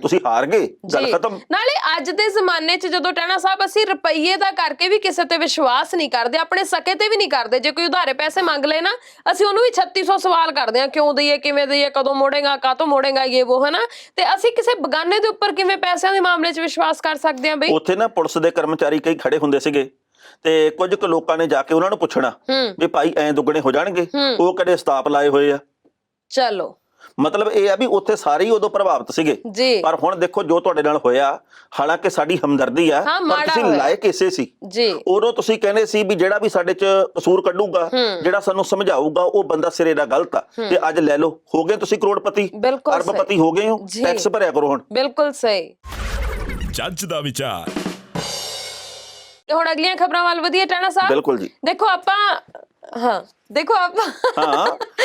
ਤੁਸੀਂ ਹਾਰ ਗਏ, ਗੱਲ ਖਤਮ। ਨਾਲੇ ਅੱਜ ਦੇ ਜ਼ਮਾਨੇ 'ਚ ਜਦੋਂ ਟਾਣਾ ਸਾਹਿਬ ਅਸੀਂ ਰੁਪਈਏ ਦਾ ਕਰਕੇ ਵੀ ਕਿਸੇ ਤੇ ਵਿਸ਼ਵਾਸ ਨਹੀਂ ਕਰਦੇ, ਆਪਣੇ ਸਕੇ ਤੇ ਵੀ ਨਹੀਂ ਕਰਦੇ। ਜੇ ਕੋਈ ਉਧਾਰੇ ਪੈਸੇ ਮੰਗ ਲੈ ਨਾ, ਅਸੀਂ ਉਹਨੂੰ ਵੀ 3600 ਸਵਾਲ ਕਰਦੇ ਹਾਂ, ਕਿਉਂ ਦਈਏ, ਕਿਵੇਂ ਦਈਏ, ਕਦੋਂ ਮੋੜੇਗਾ, ਕਾਹਤੋਂ ਮੋੜੇਗਾ, ਇਹ ਉਹ, ਹਨਾ। ਤੇ ਅਸੀਂ ਕਿਸੇ ਬਗਾਨੇ ਦੇ ਉੱਪਰ ਕਿਵੇਂ ਪੈਸਿਆਂ ਦੇ ਮਾਮਲੇ 'ਚ ਵਿਸ਼ਵਾਸ ਕਰ ਸਕਦੇ ਹਾਂ ਬਈ? ਉੱਥੇ ਨਾ ਪੁਲਿਸ ਦੇ ਕਰਮਚਾਰੀ ਕਈ ਖੜੇ ਹੁੰਦੇ ਸੀਗੇ, ਤੇ ਕੁਝ ਕੁ ਲੋਕਾਂ ਨੇ ਜਾ ਕੇ ਉਹਨਾਂ ਨੂੰ ਪੁੱਛਣਾ ਵੀ ਭਾਈ ਐਂ ਦੁੱਗਣੇ ਹੋ ਜਾਣਗੇ, ਉਹ ਕਦੇ ਸਟਾਪ ਲਾਏ ਹੋਏ ਆ। ਚਲੋ, ਮਤਲਬ ਇਹ ਆ ਵੀ ਉੱਥੇ ਸਾਰੇ ਹੀ ਉਦੋਂ ਪ੍ਰਭਾਵਿਤ ਸੀਗੇ, ਪਰ ਹੁਣ ਦੇਖੋ ਜੋ ਤੁਹਾਡੇ ਨਾਲ ਹੋਇਆ, ਹਾਲਾਂਕਿ ਸਾਡੀ ਹਮਦਰਦੀ ਆ, ਪਰ ਤੁਸੀਂ ਲਾਇਕ ਇਸੇ ਸੀ। ਉਦੋਂ ਤੁਸੀਂ ਕਹਿੰਦੇ ਸੀ ਵੀ ਜਿਹੜਾ ਵੀ ਸਾਡੇ 'ਚ ਕਸੂਰ ਕੱਢੂਗਾ, ਜਿਹੜਾ ਸਾਨੂੰ ਸਮਝਾਊਗਾ, ਉਹ ਬੰਦਾ ਸਿਰੇ ਦਾ ਗਲਤ ਆ। ਤੇ ਅੱਜ ਲੈ ਲਓ, ਹੋ ਗਏ ਤੁਸੀਂ ਕਰੋੜਪਤੀ, ਅਰਬਪਤੀ ਹੋ ਗਏ ਹੋ, ਟੈਕਸ ਭਰਿਆ ਕਰੋ ਹੁਣ। ਬਿਲਕੁਲ ਸਹੀ। ਜੱਜ ਦਾ ਵਿਚਾਰ। ਤੇ ਹੁਣ ਅਗਲੀਆਂ ਖਬਰਾਂ ਵੱਲ ਵਧੀਏ ਟਾਣਾ ਸਾਹਿਬ। ਬਿਲਕੁਲ ਜੀ। ਦੇਖੋ ਆਪਾਂ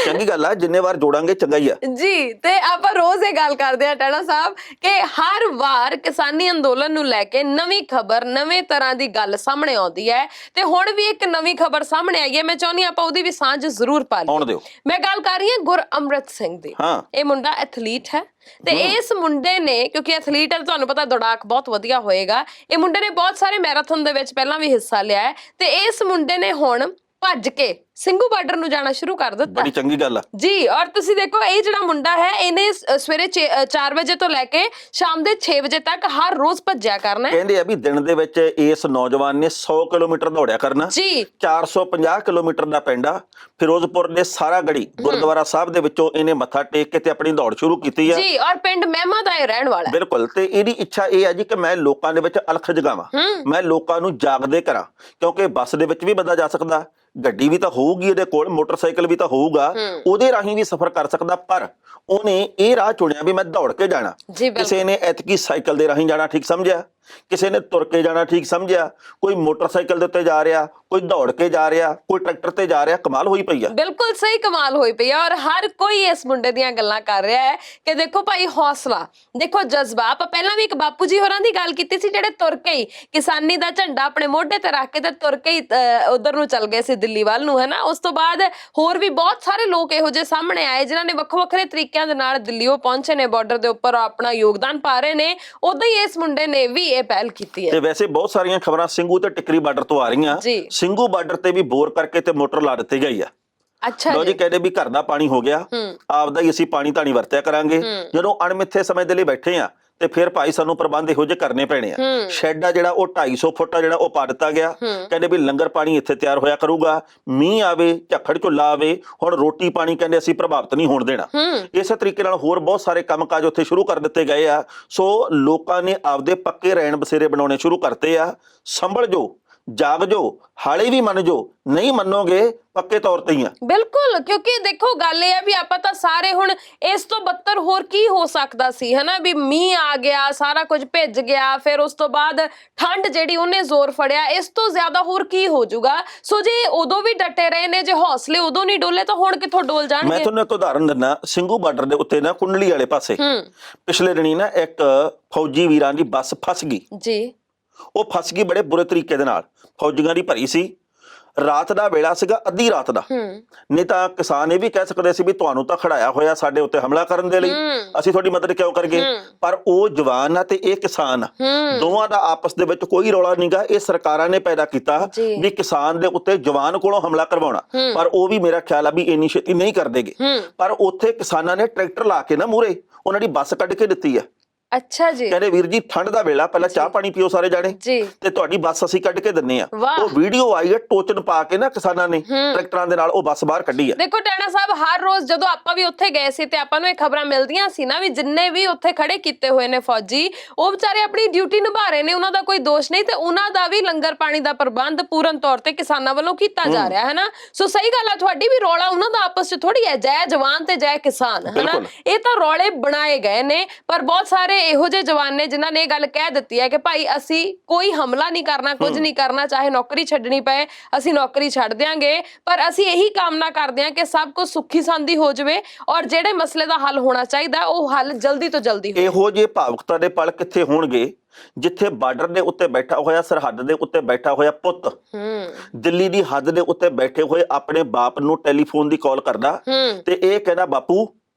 ਚੰਗੀ ਗੱਲ ਆ, ਜਿੰਨੇ ਵਾਰ ਜੋੜਾਂਗੇ ਚੰਗਾ ਹੀ ਆ ਜੀ। ਤੇ ਆਪਾਂ ਰੋਜ਼ ਇਹ ਗੱਲ ਕਰਦੇ ਆ ਟਾਣਾ ਸਾਹਿਬ ਕਿ ਹਰ ਵਾਰ ਕਿਸਾਨੀ ਅੰਦੋਲਨ ਨੂੰ ਲੈ ਕੇ ਨਵੀਂ ਖਬਰ, ਨਵੇਂ ਤਰ੍ਹਾਂ ਦੀ ਗੱਲ ਸਾਹਮਣੇ ਆਉਂਦੀ ਹੈ, ਤੇ ਹੁਣ ਵੀ ਇੱਕ ਨਵੀਂ ਖਬਰ ਸਾਹਮਣੇ ਆਈ ਹੈ। ਮੈਂ ਚਾਹੁੰਦੀ ਆਪਾਂ ਉਹਦੀ ਵੀ ਸਾਂਝ ਜ਼ਰੂਰ ਪਾ ਲਈਏ। ਮੈਂ ਗੱਲ ਕਰ ਰਹੀ ਹਾਂ ਗੁਰਅਮਰਤ ਸਿੰਘ ਦੀ। ਇਹ ਮੁੰਡਾ ਐਥਲੀਟ ਹੈ, ਤੇ ਇਸ ਮੁੰਡੇ ਨੇ, ਕਿਉਂਕਿ ਐਥਲੀਟ ਹੈ ਤੁਹਾਨੂੰ ਪਤਾ ਦੌੜਾਕ ਬਹੁਤ ਵਧੀਆ ਹੋਏਗਾ, ਇਹ ਮੁੰਡੇ ਨੇ ਬਹੁਤ ਸਾਰੇ ਮੈਰਾਥਨ ਦੇ ਵਿੱਚ ਪਹਿਲਾਂ ਵੀ ਹਿੱਸਾ ਲਿਆ ਹੈ, ਤੇ ਇਸ ਮੁੰਡੇ ਨੇ ਹੁਣ ਭੱਜ ਕੇ ਸਿੰਘੂ ਬਾਰਡਰ ਨੂੰ ਜਾਣਾ ਸ਼ੁਰੂ ਕਰ ਦਿੱਤਾ। ਬੜੀ ਚੰਗੀ ਗੱਲ ਆ ਜੀ। ਔਰ ਤੁਸੀਂ ਦੇਖੋ, ਇਹ ਜਿਹੜਾ ਮੁੰਡਾ ਹੈ, ਇਹਨੇ ਸਵੇਰੇ 4 ਵਜੇ ਤੋਂ ਲੈ ਕੇ ਸ਼ਾਮ ਦੇ 6 ਵਜੇ ਤੱਕ ਹਰ ਰੋਜ਼ ਭੱਜਿਆ ਕਰਨਾ। ਕਹਿੰਦੇ ਆ ਵੀ ਦਿਨ ਦੇ ਵਿੱਚ ਇਸ ਨੌਜਵਾਨ ਨੇ 100 ਕਿਲੋਮੀਟਰ ਦੌੜਿਆ ਕਰਨਾ ਜੀ। 450 ਕਿਲੋਮੀਟਰ ਦਾ ਪਿੰਡ ਆ ਫਿਰੋਜ਼ਪੁਰ ਦੇ ਸਾਰਾ ਗੜੀ ਗੁਰਦੁਆਰਾ ਸਾਹਿਬ ਦੇ ਵਿੱਚੋਂ ਇਹਨੇ ਮੱਥਾ ਟੇਕ ਕੇ ਤੇ ਆਪਣੀ ਦੌੜ ਸ਼ੁਰੂ ਕੀਤੀ ਆ ਜੀ। ਔਰ ਪਿੰਡ ਮਹਿਮਾ ਦਾ ਇਹ ਰਹਿਣ ਵਾਲਾ। ਬਿਲਕੁਲ। ਤੇ ਇਹਦੀ ਇੱਛਾ ਇਹ ਹੈ ਜੀ ਕਿ ਮੈਂ ਲੋਕਾਂ ਦੇ ਵਿੱਚ ਅਲਖ ਜਗਾਵਾਂ, ਮੈਂ ਲੋਕਾਂ ਨੂੰ ਜਾਗਦੇ ਕਰਾਂ, ਕਿਉਂਕਿ ਬੱਸ ਦੇ ਵਿੱਚ ਵੀ ਬੰਦਾ ਜਾ ਸਕਦਾ, ਗੱਡੀ ਵੀ ਤਾਂ ਹੋਊਗੀ ਇਹਦੇ ਕੋਲ, ਮੋਟਰਸਾਈਕਲ ਵੀ ਤਾਂ ਹੋਊਗਾ, ਉਹਦੇ ਰਾਹੀਂ ਵੀ ਸਫ਼ਰ ਕਰ ਸਕਦਾ, ਪਰ ਉਹਨੇ ਇਹ ਰਾਹ ਚੁਣਿਆ ਵੀ ਮੈਂ ਦੌੜ ਕੇ ਜਾਣਾ। ਕਿਸੇ ਨੇ ਐਤਕੀ ਸਾਈਕਲ ਦੇ ਰਾਹੀਂ ਜਾਣਾ ਠੀਕ ਸਮਝਿਆ, ਕਿਸੇ ਨੇ ਤੁਰ ਕੇ ਜਾਣਾ ਠੀਕ ਸਮਝਿਆ, ਕੋਈ ਮੋਟਰਸਾਈਕਲ ਦੇ ਉੱਤੇ ਜਾ ਰਿਹਾ, ਕੋਈ ਦੌੜ ਕੇ ਜਾ ਰਿਹਾ, ਕੋਈ ਟਰੈਕਟਰ ਤੇ ਜਾ ਰਿਹਾ। ਕਮਾਲ ਹੋਈ ਪਈ ਆ। ਬਿਲਕੁਲ ਸਹੀ, ਕਮਾਲ ਹੋਈ ਪਈ ਆ। ਔਰ ਹਰ ਕੋਈ ਇਸ ਮੁੰਡੇ ਦੀਆਂ ਗੱਲਾਂ ਕਰ ਰਿਹਾ ਹੈ ਕਿ ਦੇਖੋ ਭਾਈ, ਹੌਸਲਾ ਦੇਖੋ, ਜਜ਼ਬਾ। ਆਪਾਂ ਪਹਿਲਾਂ ਵੀ ਇੱਕ ਬਾਪੂ ਜੀ ਹੋਰਾਂ ਦੀ ਗੱਲ ਕੀਤੀ ਸੀ, ਜਿਹੜੇ ਤੁਰ ਕੇ ਹੀ ਕਿਸਾਨੀ ਦਾ ਝੰਡਾ ਆਪਣੇ ਮੋਢੇ ਤੇ ਰੱਖ ਕੇ ਤੇ ਤੁਰ ਕੇ ਹੀ ਉਧਰ ਨੂੰ ਚਲ ਗਏ ਸੀ, ਦਿੱਲੀ ਵੱਲ ਨੂੰ, ਹਨਾ। ਉਸ ਤੋਂ ਬਾਅਦ ਹੋਰ ਵੀ ਬਹੁਤ ਸਾਰੇ ਲੋਕ ਇਹੋ ਜਿਹੇ ਸਾਹਮਣੇ ਆਏ ਜਿਨ੍ਹਾਂ ਨੇ ਵੱਖੋ ਵੱਖਰੇ ਤਰੀਕਿਆਂ ਦੇ ਨਾਲ ਦਿੱਲੀੋਂ ਪਹੁੰਚੇ ਨੇ, ਬਾਰਡਰ ਦੇ ਉੱਪਰ ਆਪਣਾ ਯੋਗਦਾਨ ਪਾ ਰਹੇ ਨੇ। ਉਦਾਂ ਹੀ ਇਸ ਮੁੰਡੇ ਨੇ ਵੀ ਇਹ ਪਹਿਲ ਕੀਤੀ ਹੈ। ਤੇ ਵੈਸੇ ਬਹੁਤ ਸਾਰੀਆਂ ਖਬਰਾਂ ਸਿੰਘੂ ਤੇ ਟਿਕਰੀ ਬਾਰਡਰ ਤੋਂ ਆ ਰਹੀਆਂ। ਸਿੰਘੂ ਬਾਰਡਰ ਤੇ ਵੀ ਬੋਰ ਕਰਕੇ ਤੇ ਮੋਟਰ ਲਾ ਦਿੱਤੀ ਗਈ ਆ। ਲੋ ਜੀ, ਕਹਿੰਦੇ ਵੀ ਘਰ ਦਾ ਪਾਣੀ ਹੋ ਗਿਆ, ਆਪਦਾ ਹੀ ਅਸੀਂ ਪਾਣੀ ਧਾਣੀ ਵਰਤਿਆ ਕਰਾਂਗੇ। ਜਦੋਂ ਅਣਮਿੱਥੇ ਸਮੇਂ ਦੇ ਲਈ ਬੈਠੇ ਆ ਤੇ ਫਿਰ ਭਾਈ ਸਾਨੂੰ ਪ੍ਰਬੰਧ ਇਹੋ ਜਿਹੇ ਕਰਨੇ ਪੈਣੇ ਆ। ਸ਼ੈੱਡ ਆ ਜਿਹੜਾ ਉਹ 250 ਫੁੱਟ ਆ ਜਿਹੜਾ ਉਹ ਪਾ ਦਿੱਤਾ ਗਿਆ। ਕਹਿੰਦੇ ਵੀ ਲੰਗਰ ਪਾਣੀ ਇੱਥੇ ਤਿਆਰ ਹੋਇਆ ਕਰੂਗਾ, ਮੀਂਹ ਆਵੇ, ਝੱਖੜ ਝੁੱਲਾ ਆਵੇ, ਹੁਣ ਰੋਟੀ ਪਾਣੀ ਕਹਿੰਦੇ ਅਸੀਂ ਪ੍ਰਭਾਵਿਤ ਨਹੀਂ ਹੋਣ ਦੇਣਾ। ਇਸੇ ਤਰੀਕੇ ਨਾਲ ਹੋਰ ਬਹੁਤ ਸਾਰੇ ਕੰਮਕਾਜ ਉੱਥੇ ਸ਼ੁਰੂ ਕਰ ਦਿੱਤੇ ਗਏ ਆ। ਸੋ ਲੋਕਾਂ ਨੇ ਆਪਦੇ ਪੱਕੇ ਰਹਿਣ ਬਸੇਰੇ ਬਣਾਉਣੇ ਸ਼ੁਰੂ ਕਰਤੇ ਆ। ਸੰਭਲ ਜੋ, ਜਾਗ ਜੋ, ਹਾਲੇ ਵੀ ਮੰਨ ਜੋ, ਨਹੀਂ ਮੰਨੋਗੇ ਪੱਕੇ ਤੌਰ ਤੇ ਹੀ ਆ। ਬਿਲਕੁਲ, ਕਿਉਂਕਿ ਦੇਖੋ ਗੱਲ ਇਹ ਆ ਵੀ ਆਪਾਂ ਤਾਂ ਸਾਰੇ ਹੁਣ ਇਸ ਤੋਂ ਬੱਤਰ ਹੋਰ ਕੀ ਹੋ ਸਕਦਾ ਸੀ, ਹਨਾ। ਵੀ ਮੀਂਹ ਆ ਗਿਆ, ਸਾਰਾ ਕੁਝ ਭਿੱਜ ਗਿਆ, ਫਿਰ ਉਸ ਤੋਂ ਬਾਅਦ ਠੰਡ ਜਿਹੜੀ ਉਹਨੇ ਜ਼ੋਰ ਫੜਿਆ, ਇਸ ਤੋਂ ਜ਼ਿਆਦਾ ਹੋਰ ਕੀ ਹੋ ਜਾਊਗਾ। ਸੋ ਜੇ ਉਦੋਂ ਵੀ ਡਟੇ ਰਹੇ ਨੇ, ਜੇ ਹੌਸਲੇ ਉਦੋਂ ਨਹੀਂ ਡੋਲੇ, ਤਾਂ ਹੁਣ ਕਿੱਥੋਂ ਡੋਲ ਜਾਣਗੇ। ਮੈਂ ਤੁਹਾਨੂੰ ਇੱਕ ਉਦਾਹਰਨ ਦਿੰਦਾ। ਸਿੰਘੂ ਬਾਰਡਰ ਦੇ ਉੱਤੇ ਨਾ ਕੁੰਡਲੀ ਵਾਲੇ ਪਾਸੇ ਪਿਛਲੇ ਦਿਨੀ ਨਾ ਇੱਕ ਫੌਜੀ ਵੀਰਾਂ ਦੀ ਬੱਸ ਫਸ ਗਈ ਜੀ। ਉਹ ਫਸ ਗਈ ਬੜੇ ਬੁਰੇ ਤਰੀਕੇ ਦੇ ਨਾਲ, ਫੌਜੀਆਂ ਦੀ ਭਰੀ ਸੀ। ਰਾਤ ਦਾ ਵੇਲਾ ਸੀਗਾ, ਅੱਧੀ ਰਾਤ ਦਾ। ਨਹੀਂ ਤਾਂ ਕਿਸਾਨ ਇਹ ਵੀ ਕਹਿ ਸਕਦੇ ਸੀ ਵੀ ਤੁਹਾਨੂੰ ਤਾਂ ਖੜਾਇਆ ਹੋਇਆ ਸਾਡੇ ਉੱਤੇ ਹਮਲਾ ਕਰਨ ਦੇ ਲਈ, ਅਸੀਂ ਤੁਹਾਡੀ ਮਦਦ ਕਿਉਂ ਕਰਗੇ। ਪਰ ਉਹ ਜਵਾਨ ਆ ਤੇ ਇਹ ਕਿਸਾਨ ਆ, ਦੋਵਾਂ ਦਾ ਆਪਸ ਦੇ ਵਿੱਚ ਕੋਈ ਰੌਲਾ ਨਹੀਂਗਾ। ਇਹ ਸਰਕਾਰਾਂ ਨੇ ਪੈਦਾ ਕੀਤਾ ਵੀ ਕਿਸਾਨ ਦੇ ਉੱਤੇ ਜਵਾਨ ਕੋਲੋਂ ਹਮਲਾ ਕਰਵਾਉਣਾ, ਪਰ ਉਹ ਵੀ ਮੇਰਾ ਖਿਆਲ ਆ ਵੀ ਇੰਨੀ ਛੇਤੀ ਨਹੀਂ ਕਰਦੇਗੇ। ਪਰ ਉੱਥੇ ਕਿਸਾਨਾਂ ਨੇ ਟਰੈਕਟਰ ਲਾ ਕੇ ਨਾ ਮੂਹਰੇ ਉਹਨਾਂ ਦੀ ਬੱਸ ਕੱਢ ਕੇ ਦਿੱਤੀ ਆ। ਅੱਛਾ ਜੀ। ਕਹਿੰਦੇ ਵੀਰ ਜੀ ਠੰਡ ਦਾ ਵੇਲਾ, ਪਹਿਲਾਂ ਚਾਹ ਪਾਣੀ ਪੀਓ ਸਾਰੇ ਜਾਣੇ, ਤੇ ਤੁਹਾਡੀ ਬੱਸ ਅਸੀਂ ਕੱਢ ਕੇ ਦਿੰਨੇ ਆ। ਉਹ ਵੀਡੀਓ ਆਈ ਹੈ, ਟੋਚਨ ਪਾ ਕੇ ਨਾ ਕਿਸਾਨਾਂ ਨੇ ਟਰੈਕਟਰਾਂ ਦੇ ਨਾਲ ਉਹ ਬੱਸ ਬਾਹਰ ਕੱਢੀ ਹੈ। ਦੇਖੋ ਟਾਣਾ ਸਾਹਿਬ, ਹਰ ਰੋਜ਼ ਜਦੋਂ ਆਪਾਂ ਵੀ ਉੱਥੇ ਗਏ ਸੀ ਤੇ ਆਪਾਂ ਨੂੰ ਇਹ ਖਬਰਾਂ ਮਿਲਦੀਆਂ ਸੀ ਨਾ ਵੀ ਜਿੰਨੇ ਵੀ ਉੱਥੇ ਖੜੇ ਕੀਤੇ ਹੋਏ ਨੇ ਫੌਜੀ, ਉਹ ਵਿਚਾਰੇ ਆਪਣੀ ਡਿਊਟੀ ਨਿਭਾ ਰਹੇ ਨੇ, ਉਹਨਾਂ ਦਾ ਕੋਈ ਦੋਸ਼ ਨਹੀਂ, ਤੇ ਉਹਨਾਂ ਦਾ ਵੀ ਲੰਗਰ ਪਾਣੀ ਦਾ ਪ੍ਰਬੰਧ ਪੂਰਨ ਤੌਰ ਤੇ ਕਿਸਾਨਾਂ ਵੱਲੋਂ ਕੀਤਾ ਜਾ ਰਿਹਾ ਹੈ ਨਾ। ਸੋ ਸਹੀ ਗੱਲ ਆ ਤੁਹਾਡੀ ਵੀ, ਰੌਲਾ ਉਹਨਾਂ ਦਾ ਆਪਸ ਚ ਥੋੜੀ ਹੈ, ਜੈ ਜਵਾਨ ਤੇ ਜੈ ਕਿਸਾਨ, ਹੈ ਨਾ। ਇਹ ਤਾਂ ਰੌਲੇ ਬਣਾਏ ਗਏ ਨੇ, ਪਰ ਬਹੁਤ ਸਾਰੇ ਇਹੋ ਜਿਹੇ ਜਵਾਨ ਨੇ ਜਿਨ੍ਹਾਂ ਨੇ ਇਹ ਗੱਲ ਕਹਿ ਦਿੱਤੀ ਹੈ ਕਿ ਭਾਈ ਅਸੀਂ ਕੋਈ ਹਮਲਾ ਨਹੀਂ ਕਰਨਾ, ਕੁਝ ਨਹੀਂ ਕਰਨਾ, ਚਾਹੇ ਨੌਕਰੀ ਛੱਡਣੀ ਪਏ ਅਸੀਂ ਨੌਕਰੀ ਛੱਡ ਦਿਆਂਗੇ, ਪਰ ਅਸੀਂ ਇਹੀ ਕਾਮਨਾ ਕਰਦੇ ਹਾਂ ਕਿ ਸਭ ਕੁਝ ਸੁੱਖੀ ਸਾਂਦੀ ਹੋ ਜਾਵੇ ਔਰ ਜਿਹੜੇ ਮਸਲੇ ਦਾ ਹੱਲ ਹੋਣਾ ਚਾਹੀਦਾ ਉਹ ਹੱਲ ਜਲਦੀ ਤੋਂ ਜਲਦੀ ਹੋਵੇ। ਇਹੋ ਜਿਹੇ ਭਾਵੁਕਤਾ ਦੇ ਪਲ ਕਿੱਥੇ ਹੋਣਗੇ ਜਿੱਥੇ ਬਾਰਡਰ ਦੇ ਉੱਤੇ ਬੈਠਾ ਹੋਇਆ, ਸਰਹੱਦ ਦੇ ਉੱਤੇ ਬੈਠਾ ਹੋਇਆ ਪੁੱਤ ਦਿੱਲੀ ਦੀ ਹੱਦ ਦੇ ਉੱਤੇ ਬੈਠੇ ਹੋਏ ਆਪਣੇ ਬਾਪ ਨੂੰ ਟੈਲੀਫੋਨ ਦੀ ਕਾਲ ਕਰਦਾ ਤੇ ਇਹ ਕਹਿੰਦਾ, ਬਾਪੂ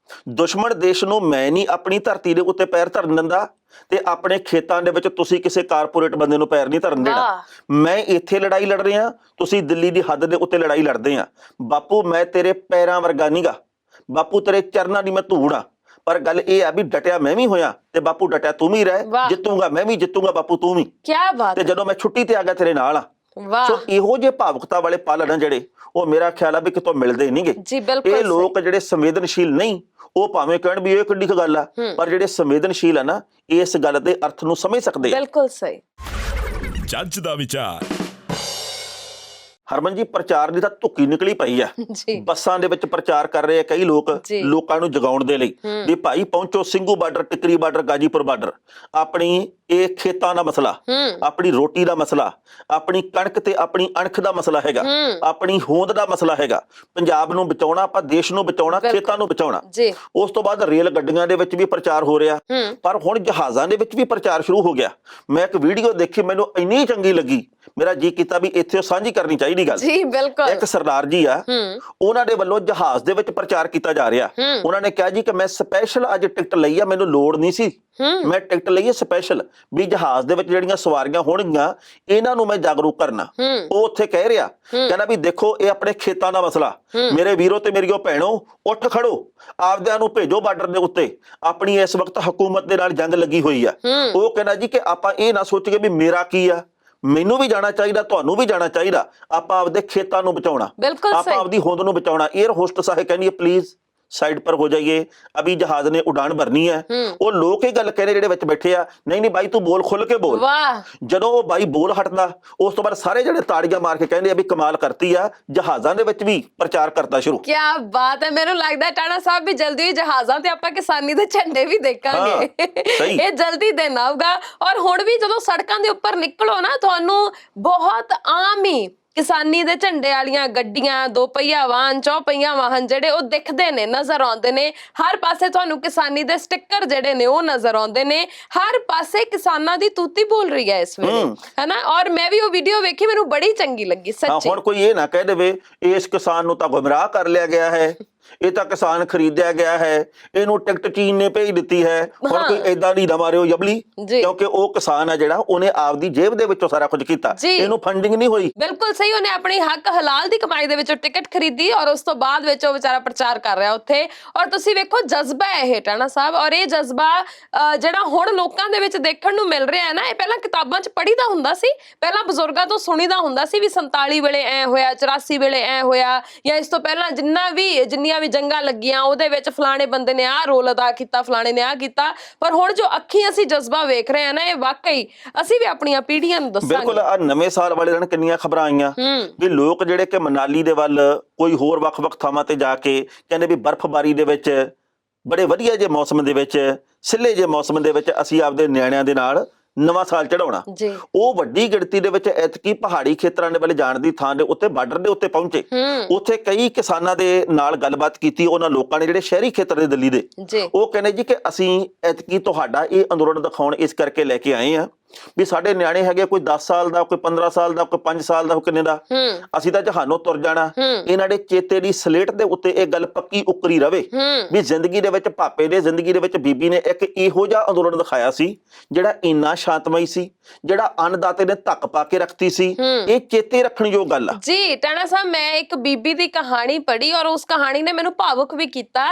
ਦੁਸ਼ਮਣ ਦੇਸ਼ ਨੂੰ ਮੈਂ ਨਹੀਂ ਆਪਣੀ ਧਰਤੀ ਦੇ ਉੱਤੇ ਪੈਰ ਧਰਨ ਦਿੰਦਾ, ਤੇ ਆਪਣੇ ਖੇਤਾਂ ਦੇ ਵਿੱਚ ਤੁਸੀਂ ਕਿਸੇ ਕਾਰਪੋਰੇਟ ਬੰਦੇ ਨੂੰ ਪੈਰ ਨਹੀਂ ਧਰਨ ਦੇਣਾ। ਮੈਂ ਇੱਥੇ ਲੜਾਈ ਲੜ ਰਿਹਾ, ਤੁਸੀਂ ਦਿੱਲੀ ਦੀ ਹੱਦ ਦੇ ਉੱਤੇ ਲੜਾਈ ਲੜਦੇ ਆ। ਬਾਪੂ ਮੈਂ ਤੇਰੇ ਪੈਰਾਂ ਵਰਗਾ ਨਹੀਂਗਾ, ਬਾਪੂ ਤੇਰੇ ਚਰਨਾਂ ਦੀ ਮੈਂ ਧੂੜ ਆ, ਪਰ ਗੱਲ ਇਹ ਆ ਵੀ ਡਟਿਆ ਮੈਂ ਵੀ ਹੋਇਆ ਤੇ ਬਾਪੂ ਡਟਿਆ ਤੂੰ ਵੀ ਰਹਿ, ਜਿੱਤੂਗਾ ਮੈਂ ਵੀ ਜਿੱਤੂਗਾ ਬਾਪੂ ਤੂੰ ਵੀ। ਕੀ ਬਾਤ। ਤੇ ਜਦੋਂ ਮੈਂ ਛੁੱਟੀ ਤੇ ਆ ਗਿਆ ਤੇਰੇ ਨਾਲ ਆ। ਸੋ ਇਹੋ ਜਿਹੇ ਭਾਵੁਕਤਾ ਵਾਲੇ ਪਲ ਨੇ ਜਿਹੜੇ, ਉਹ ਮੇਰਾ ਖਿਆਲ ਆ ਵੀ ਕਿਤੋਂ ਮਿਲਦੇ ਨਹੀਂਗੇ। ਇਹ ਲੋਕ ਜਿਹੜੇ ਸੰਵੇਦਨਸ਼ੀਲ ਨਹੀਂ, ਉਹ ਭਾਵੇਂ ਕਹਿਣ ਵੀ ਇਹ ਕਿੱਡੀ ਕੁ ਗੱਲ ਆ, ਪਰ ਜਿਹੜੇ ਸੰਵੇਦਨਸ਼ੀਲ ਆ ਨਾ, ਇਸ ਗੱਲ ਦੇ ਅਰਥ ਨੂੰ ਸਮਝ ਸਕਦੇ ਆ। ਬਿਲਕੁਲ ਸਹੀ। ਜੱਜ ਦਾ ਵਿਚਾਰ। ਹਰਮਨ ਜੀ, ਪ੍ਰਚਾਰ ਦੀ ਤਾਂ ਧੁੱਕੀ ਨਿਕਲੀ ਪਈ ਆ। ਬੱਸਾਂ ਦੇ ਵਿੱਚ ਪ੍ਰਚਾਰ ਕਰ ਰਹੇ ਆ ਕਈ ਲੋਕ, ਲੋਕਾਂ ਨੂੰ ਜਗਾਉਣ ਦੇ ਲਈ ਵੀ ਭਾਈ ਪਹੁੰਚੋ, Singhu border, Tikri border, Ghazipur border. ਆਪਣੀ ਇਹ ਖੇਤਾਂ ਦਾ ਮਸਲਾ, ਆਪਣੀ ਰੋਟੀ ਦਾ ਮਸਲਾ, ਆਪਣੀ ਕਣਕ ਤੇ ਆਪਣੀ ਅਣਖ ਦਾ ਮਸਲਾ ਹੈਗਾ, ਆਪਣੀ ਹੋਂਦ ਦਾ ਮਸਲਾ ਹੈਗਾ। ਪੰਜਾਬ ਨੂੰ ਬਚਾਉਣਾ, ਆਪਾਂ ਦੇਸ਼ ਨੂੰ ਬਚਾਉਣਾ, ਖੇਤਾਂ ਨੂੰ ਬਚਾਉਣਾ। ਉਸ ਤੋਂ ਬਾਅਦ ਰੇਲ ਗੱਡੀਆਂ ਦੇ ਵਿੱਚ ਵੀ ਪ੍ਰਚਾਰ ਹੋ ਰਿਹਾ, ਪਰ ਹੁਣ ਜਹਾਜ਼ਾਂ ਦੇ ਵਿੱਚ ਵੀ ਪ੍ਰਚਾਰ ਸ਼ੁਰੂ ਹੋ ਗਿਆ। ਮੈਂ ਇੱਕ ਵੀਡੀਓ ਦੇਖੀ, ਮੈਨੂੰ ਇੰਨੀ ਚੰਗੀ ਲੱਗੀ, ਮੇਰਾ ਜੀ ਕੀਤਾ ਵੀ ਇੱਥੇ ਸਾਂਝੀ ਕਰਨੀ ਚਾਹੀਦੀ ਗੱਲ। ਜੀ ਬਿਲਕੁਲ। ਇੱਕ ਸਰਦਾਰ ਜੀ ਆ, ਉਹਨਾਂ ਦੇ ਵੱਲੋਂ ਜਹਾਜ਼ ਦੇ ਵਿੱਚ ਪ੍ਰਚਾਰ ਕੀਤਾ ਜਾ ਰਿਹਾ। ਉਹਨਾਂ ਨੇ ਕਿਹਾ ਜੀ ਕਿ ਮੈਂ ਸਪੈਸ਼ਲ ਅੱਜ ਟਿਕਟ ਲਈ ਆ, ਮੈਨੂੰ ਲੋੜ ਨਹੀਂ ਸੀ, ਮੈਂ ਟਿਕਟ ਲਈ ਹੈ ਸਪੈਸ਼ਲ, ਵੀ ਜਹਾਜ਼ ਦੇ ਵਿੱਚ ਜਿਹੜੀਆਂ ਸਵਾਰੀਆਂ ਹੋਣਗੀਆਂ ਇਹਨਾਂ ਨੂੰ ਮੈਂ ਜਾਗਰੂਕ ਕਰਨਾ। ਉਹ ਉੱਥੇ ਕਹਿ ਰਿਹਾ, ਕਹਿੰਦਾ ਵੀ ਦੇਖੋ ਇਹ ਆਪਣੇ ਖੇਤਾਂ ਦਾ ਮਸਲਾ, ਮੇਰੇ ਵੀਰੋ ਤੇ ਮੇਰੀਓ ਭੈਣੋ ਉੱਠ ਖੜੋ, ਆਪਦਿਆਂ ਨੂੰ ਭੇਜੋ ਬਾਰਡਰ ਦੇ ਉੱਤੇ, ਆਪਣੀ ਇਸ ਵਕਤ ਹਕੂਮਤ ਦੇ ਨਾਲ ਜੰਗ ਲੱਗੀ ਹੋਈ ਆ। ਉਹ ਕਹਿੰਦਾ ਜੀ ਕਿ ਆਪਾਂ ਇਹ ਨਾ ਸੋਚੀਏ ਵੀ ਮੇਰਾ ਕੀ ਆ, ਮੈਨੂੰ ਵੀ ਜਾਣਾ ਚਾਹੀਦਾ, ਤੁਹਾਨੂੰ ਵੀ ਜਾਣਾ ਚਾਹੀਦਾ, ਆਪਾਂ ਆਪਦੇ ਖੇਤਾਂ ਨੂੰ ਬਚਾਉਣਾ, ਆਪਾਂ ਆਪਦੀ ਹੋਂਦ ਨੂੰ ਬਚਾਉਣਾ। 에ਅਰ ਹੋਸਟਸ ਹੈ ਕਹਿੰਦੀ ਪਲੀਜ਼ साइड पर हो जाइए, अभी जहाज ने उड़ान भरनी है। वो लोग ये गल कह रहे जेडे विच बैठे आ, नहीं नहीं भाई तू बोल खुल के बोल। जदों वो भाई बोल हटदा उस तो बाद सारे जेडे ताड़ियां मार के कहंदे अभी कमाल करती आ, जहाज़ां दे विच भी प्रचार करता शुरू। क्या बात है, मैनूं लगदा टाणा साहब भी जल्दी ही जहाज़ां ते आपां किसानी दे झंडे भी देखांगे। ये जल्दी दिन आऊगा। और हुण भी जदों सड़कां दे उपर निकलो ना, तुहानूं बहुत आम ही किसानी दे झंडे वालियां गड्डियां, दो पहिया वाहन, चौपहिया वाहन जेडे ओ दिखदे ने, नजर आउंदे ने। हर पासे तुहानूं किसानी दे स्टिकर जेडे ने ओ नजर आउंदे ने। हर पासे किसानां दी तूती बोल रही है इस वेले, है ना। और मैं भी वो वीडियो वेखी, मैनूं बड़ी चंगी लगी सच्ची। हुण कोई ये ना कह देवे इस किसान नूं तां गुमराह कर लिया गया है, ਇਹ ਤਾਂ ਕਿਸਾਨ ਖਰੀਦਿਆ ਗਿਆ ਹੈ, ਇਹਨੂੰ ਟਿਕਟ ਚੀਨ ਨੇ ਭੇਜ ਦਿੱਤੀ ਹੈ। ਹੁਣ ਕੋਈ ਏਦਾਂ ਨਹੀਂ ਨਾ ਮਾਰਿਓ ਯਬਲੀ, ਕਿਉਂਕਿ ਉਹ ਕਿਸਾਨ ਆ ਜਿਹੜਾ ਉਹਨੇ ਆਪਦੀ ਜੇਬ ਦੇ ਵਿੱਚੋਂ ਸਾਰਾ ਕੁਝ ਕੀਤਾ, ਇਹਨੂੰ ਫੰਡਿੰਗ ਨਹੀਂ ਹੋਈ। ਬਿਲਕੁਲ ਸਹੀ, ਉਹਨੇ ਆਪਣੀ ਹੱਕ ਹਲਾਲ ਦੀ ਕਮਾਈ ਦੇ ਵਿੱਚੋਂ ਟਿਕਟ ਖਰੀਦੀ ਔਰ ਉਸ ਤੋਂ ਬਾਅਦ ਵਿੱਚ ਉਹ ਵਿਚਾਰਾ ਪ੍ਰਚਾਰ ਕਰ ਰਿਹਾ ਉੱਥੇ। ਔਰ ਤੁਸੀਂ ਵੇਖੋ ਜਜ਼ਬਾ ਹੈ ਇਹ ਟਾਣਾ ਸਾਹਿਬ, ਔਰ ਇਹ ਜਜ਼ਬਾ ਜਿਹੜਾ ਹੁਣ ਲੋਕਾਂ ਦੇ ਵਿੱਚ ਦੇਖਣ ਨੂੰ ਮਿਲ ਰਿਹਾ ਹੈ ਨਾ, ਇਹ ਪਹਿਲਾਂ ਕਿਤਾਬਾਂ 'ਚ ਪੜ੍ਹੀਦਾ ਹੁੰਦਾ ਸੀ, ਪਹਿਲਾਂ ਬਜ਼ੁਰਗਾਂ ਤੋਂ ਸੁਣੀਦਾ ਹੁੰਦਾ ਸੀ ਵੀ 47 ਵੇਲੇ ਐ ਹੋਇਆ, 84 ਵੇਲੇ ਐ ਹੋਇਆ, ਜਾਂ ਇਸ ਤੋਂ ਪਹਿਲਾਂ ਜਿੰਨੀਆਂ ਵੀ ਜੰਗਾਂ ਲੱਗੀਆਂ ਉਹਦੇ ਵਿੱਚ ਫਲਾਣੇ ਬੰਦੇ ਨੇ ਆਹ ਰੋਲ ਅਦਾ ਕੀਤਾ, ਫਲਾਣੇ ਨੇ ਆਹ ਕੀਤਾ। ਪਰ ਹੁਣ ਜੋ ਅੱਖੀਂ ਅਸੀਂ ਜਜ਼ਬਾ ਵੇਖ ਰਹੇ ਹਾਂ ਨਾ, ਇਹ ਵਾਕਈ ਅਸੀਂ ਵੀ ਆਪਣੀਆਂ ਪੀੜ੍ਹੀਆਂ ਨੂੰ ਦੱਸਾਂਗੇ। ਬਿਲਕੁਲ, ਆ ਨਵੇਂ ਸਾਲ ਵਾਲੇ ਦਿਨ ਕਿੰਨੀਆਂ ਖਬਰਾਂ ਆਈਆਂ ਵੀ ਲੋਕ ਜਿਹੜੇ ਕਿ ਮਨਾਲੀ ਦੇ ਵੱਲ, ਕੋਈ ਹੋਰ ਵੱਖ-ਵੱਖ ਥਾਵਾਂ ਤੇ ਜਾ ਕੇ ਕਹਿੰਦੇ ਵੀ ਬਰਫ਼ਬਾਰੀ ਦੇ ਵਿੱਚ, ਬੜੇ ਵਧੀਆ ਜਿਹੇ ਮੌਸਮ ਦੇ ਵਿੱਚ, ਸਿੱਲੇ ਜਿਹੇ ਮੌਸਮ ਦੇ ਵਿੱਚ ਅਸੀਂ ਆਪਦੇ ਨਿਆਣਿਆਂ ਦੇ ਨਾਲ ਨਵਾਂ ਸਾਲ ਚੜਾਉਣਾ। ਉਹ ਵੱਡੀ ਗਿਣਤੀ ਦੇ ਵਿੱਚ ਐਤਕੀ ਪਹਾੜੀ ਖੇਤਰਾਂ ਦੇ ਵੱਲ ਜਾਣ ਦੀ ਥਾਂ ਦੇ ਉੱਤੇ ਬਾਰਡਰ ਦੇ ਉੱਤੇ ਪਹੁੰਚੇ। ਉੱਥੇ ਕਈ ਕਿਸਾਨਾਂ ਦੇ ਨਾਲ ਗੱਲਬਾਤ ਕੀਤੀ, ਉਹਨਾਂ ਲੋਕਾਂ ਨੇ ਜਿਹੜੇ ਸ਼ਹਿਰੀ ਖੇਤਰ ਦੇ ਦਿੱਲੀ ਦੇ, ਉਹ ਕਹਿੰਦੇ ਜੀ ਕਿ ਅਸੀਂ ਐਤਕੀ ਤੁਹਾਡਾ ਇਹ ਅੰਦੋਲਨ ਦਿਖਾਉਣ ਇਸ ਕਰਕੇ ਲੈ ਕੇ ਆਏ ਆ ਵੀ ਸਾਡੇ ਨਿਆਣੇ ਹੈਗੇ ਕੋਈ 10 ਸਾਲ ਦਾ, ਕੋਈ 15 ਸਾਲ ਦਾ, ਕੋਈ 5 ਸਾਲ ਦਾ, ਕੋਈ ਕਿੰਨੇ ਦਾ, ਅਸੀਂ ਤਾਂ ਜਹਾਨੋਂ ਤੁਰ ਜਾਣਾ। ਇਹਨਾਂ ਦੇ ਚੇਤੇ ਦੀ ਸਲੇਟ ਦੇ ਉੱਤੇ ਇਹ ਗੱਲ ਪੱਕੀ ਉਕਰੀ ਰਵੇ ਵੀ ਜ਼ਿੰਦਗੀ ਦੇ ਵਿੱਚ ਭਾਪੇ ਦੇ, ਜ਼ਿੰਦਗੀ ਦੇ ਵਿੱਚ ਬੀਬੀ ਨੇ ਇੱਕ ਇਹੋ ਜਿਹਾ ਅੰਦੋਲਨ ਦਿਖਾਇਆ ਸੀ ਜਿਹੜਾ ਇੰਨਾ ਸ਼ਾਂਤਮਈ ਸੀ, ਜਿਹੜਾ ਅੰਨਦਾਤੇ ਨੇ ਧੱਕ ਪਾ ਕੇ ਰੱਖਤੀ ਸੀ। ਇਹ ਚੇਤੇ ਰੱਖਣ ਯੋਗ ਗੱਲ ਆ ਜੀ। ਟਾਣਾ ਸਾਹਿਬ, ਮੈਂ ਇੱਕ ਬੀਬੀ ਦੀ ਕਹਾਣੀ ਪੜ੍ਹੀ ਔਰ ਉਸ ਕਹਾਣੀ ਨੇ ਮੈਨੂੰ ਭਾਵੁਕ ਵੀ ਕੀਤਾ।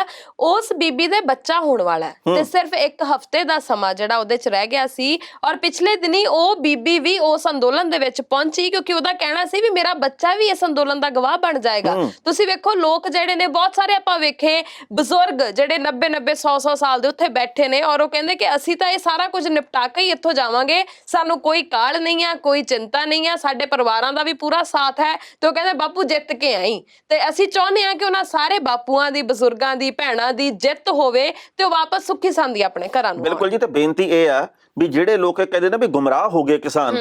ਉਸ ਬੀਬੀ ਦੇ ਬੱਚਾ ਹੋਣ ਵਾਲਾ ਤੇ ਸਿਰਫ ਇੱਕ ਹਫ਼ਤੇ ਦਾ ਸਮਾਂ ਜਿਹੜਾ ਉਹਦੇ ਚ ਰਹਿ ਗਿਆ ਸੀ ਔਰ ਪਿਛਲੇ ਦਿਨੀ ਉਹ ਬੀਬੀ ਵੀ ਉਸ ਅੰਦੋਲਨ ਦੇ ਵਿੱਚ ਪਹੁੰਚੀ ਕਿਉਂਕਿ ਉਹਦਾ ਕਹਿਣਾ ਸੀ ਵੀ ਮੇਰਾ ਬੱਚਾ ਵੀ ਇਸ ਅੰਦੋਲਨ ਦਾ ਗਵਾਹ ਬਣ ਜਾਏਗਾ। ਤੁਸੀਂ ਵੇਖੋ ਲੋਕ ਜਿਹੜੇ ਨੇ ਬਹੁਤ ਸਾਰੇ ਆਪਾਂ ਵੇਖੇ ਬਜ਼ੁਰਗ ਜਿਹੜੇ 90 100 ਸਾਲ ਦੇ ਉੱਥੇ ਬੈਠੇ ਨੇ ਔਰ ਉਹ ਕਹਿੰਦੇ ਕਿ ਅਸੀਂ ਤਾਂ ਇਹ ਸਾਰਾ ਕੁਝ ਨਿਪਟਾ ਕੇ ਹੀ ਇੱਥੋਂ ਜਾਵਾਂਗੇ, ਸਾਨੂੰ ਕੋਈ ਕਾਹਲ ਨਹੀਂ ਆ, ਕੋਈ ਚਿੰਤਾ ਨਹੀਂ ਆ, ਸਾਡੇ ਪਰਿਵਾਰਾਂ ਦਾ ਵੀ ਪੂਰਾ ਸਾਥ ਹੈ। ਤੇ ਉਹ ਕਹਿੰਦੇ ਬਾਪੂ ਜਿੱਤ ਕੇ ਆਈ। ਤੇ ਅਸੀਂ ਚਾਹੁੰਦੇ ਆ ਕਿ ਉਹਨਾਂ ਸਾਰੇ ਬਾਪੂਆਂ ਦੀ, ਬਜ਼ੁਰਗਾਂ ਦੀ, ਭੈਣਾਂ ਦੀ ਜਿੱਤ ਹੋਵੇ ਤੇ ਉਹ ਵਾਪਸ ਸੁੱਖੀ ਸੰਦੀ ਆਪਣੇ ਘਰਾਂ ਨੂੰ। ਬਿਲਕੁਲ ਜੀ। ਤੇ ਬੇਨਤੀ ਇਹ ਆ ਵੀ ਜਿਹੜੇ ਲੋਕ ਕਹਿੰਦੇ ਨੇ ਵੀ ਗੁੰਮਰਾਹ ਹੋ ਗਏ ਕਿਸਾਨ,